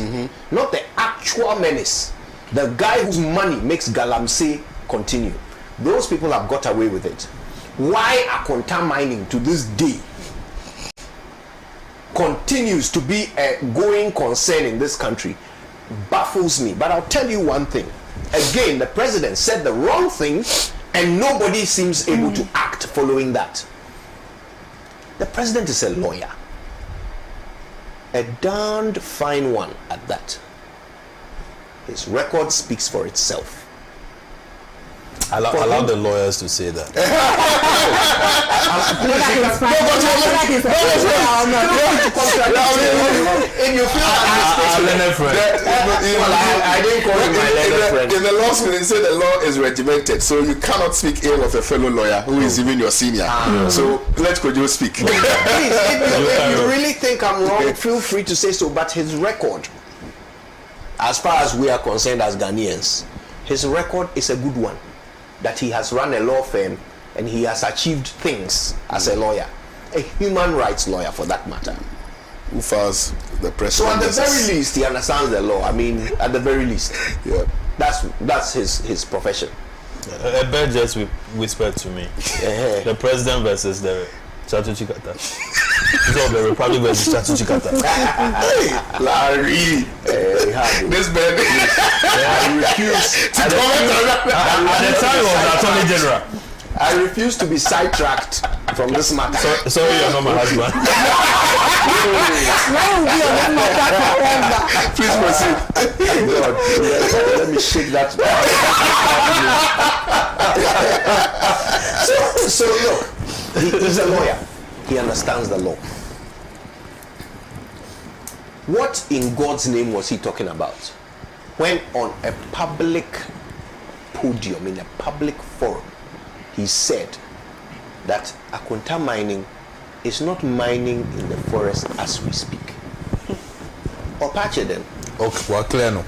S1: not the actual menace. The guy whose money makes Galamsey continue. Those people have got away with it. Why Akonta mining to this day continues to be a going concern in this country baffles me. But I'll tell you one thing. Again, the president said the wrong thing and nobody seems able to act following that. The president is a lawyer. A darned fine one at that. His record speaks for itself.
S4: Allow the lawyers to say that.
S1: I didn't call him my learned friend.
S2: In the law school, they say the law is regimented, so you cannot speak ill of a fellow lawyer who is even your senior. So let Kojo speak.
S1: Please, if you really think I'm wrong, feel free to say so. But his record, as far as we are concerned as Ghanaians, his record is a good one. That he has run a law firm and he has achieved things as a lawyer, a human rights lawyer for that matter.
S2: Who files the press?
S1: So at the very least, he understands the law. I mean, at the very least, that's his profession.
S4: A bird just whispered to me, the president versus the Chatu Chikata. So the Republic versus Chatu Chikata.
S2: Hey, Larry, this bird.
S1: I refuse
S2: to comment on that.
S4: At the time of the Attorney General,
S1: I refuse to be sidetracked from this matter.
S4: So you're not my husband.
S2: Please proceed.
S1: God, let me shake that. So look, he's a lawyer. He understands the law. What in God's name was he talking about when on a public podium, in a public forum, he said that Akonta mining is not mining in the forest as we speak? Or patch then.
S4: Okay, well, clear no.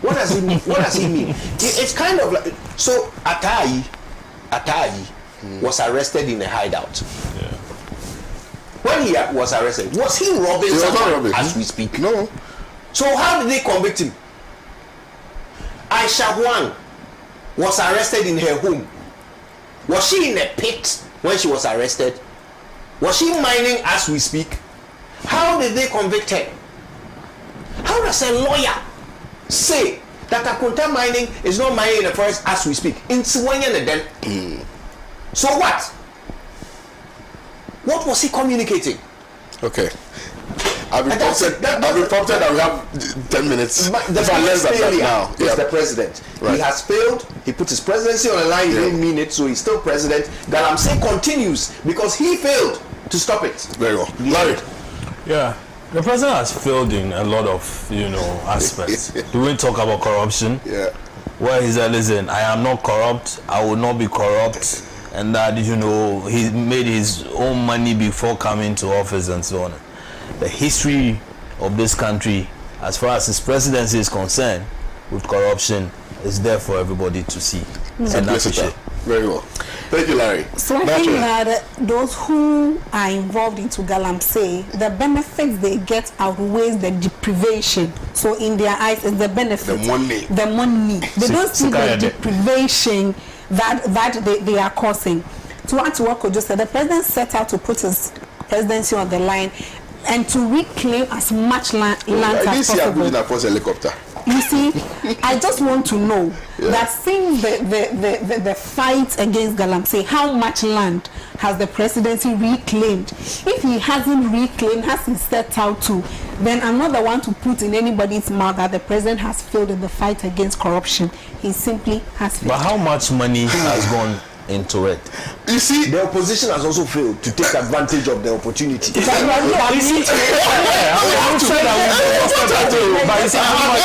S1: What does he mean? What does he mean? It's kind of like, so Atai was arrested in a hideout. When he was arrested, was he robbing someone as we speak?
S2: No.
S1: So how did they convict him? Aisha Huang was arrested in her home? Was she in a pit when she was arrested? Was she mining as we speak? How did they convict her? How does a lawyer say that Akunta mining is not mining in the forest as we speak? In Siwanya and then. So what? What was he communicating?
S2: Okay. I've been prompted that we have 10 minutes.
S1: The failure is the president. Right. He has failed. He put his presidency on the line. He didn't mean it, so he's still president. Galamsey continues because he failed to stop it.
S2: Very well. Larry.
S4: Yeah. The president has failed in a lot of, aspects. Do we talk about corruption?
S2: Yeah.
S4: Where he said, listen, I am not corrupt. I will not be corrupt. And that, he made his own money before coming to office and so on. The history of this country, as far as his presidency is concerned, with corruption, is there for everybody to see. And appreciate.
S2: Very well. Thank you, Larry.
S3: So I think that those who are involved into Galamsey, the benefits they get outweighs the deprivation. So in their eyes, it's the benefit.
S2: The money.
S3: The money. They don't see the deprivation that they are causing. To add to what Kojo said, the president set out to put his presidency on the line and to reclaim as much land as possible.
S2: A helicopter.
S3: You see, I just want to know that since the fight against Galamsey, how much land has the presidency reclaimed? If he hasn't reclaimed, hasn't set out to, then I'm not the one to put in anybody's mouth that the president has failed in the fight against corruption. He simply has failed.
S4: But how much money has gone into it?
S1: You see, the opposition has also failed to take advantage of the opportunity.
S4: But you see, how much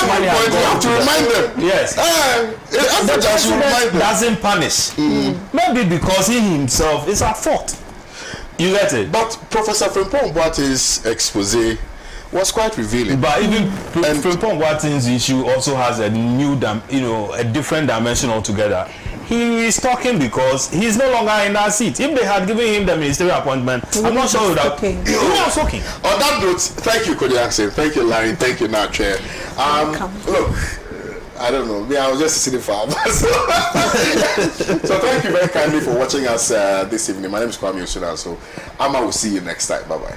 S4: money has gone
S2: to remind them.
S4: Yes. The president doesn't punish. Maybe because he himself is at fault. You get it?
S2: But Professor Frimpong Boate's expose was quite revealing.
S4: But even Frimpong Boate's issue also has a new, a different dimension altogether. He is talking because he's no longer in that seat. If they had given him the ministerial appointment, I'm not sure that he was talking.
S2: On that note, thank you, Kodiakse. Thank you, Larry. Thank you, Nache. Look, I don't know. I was just sitting for So thank you very kindly for watching us this evening. My name is Kwame Osuna. So Ama will see you next time. Bye-bye.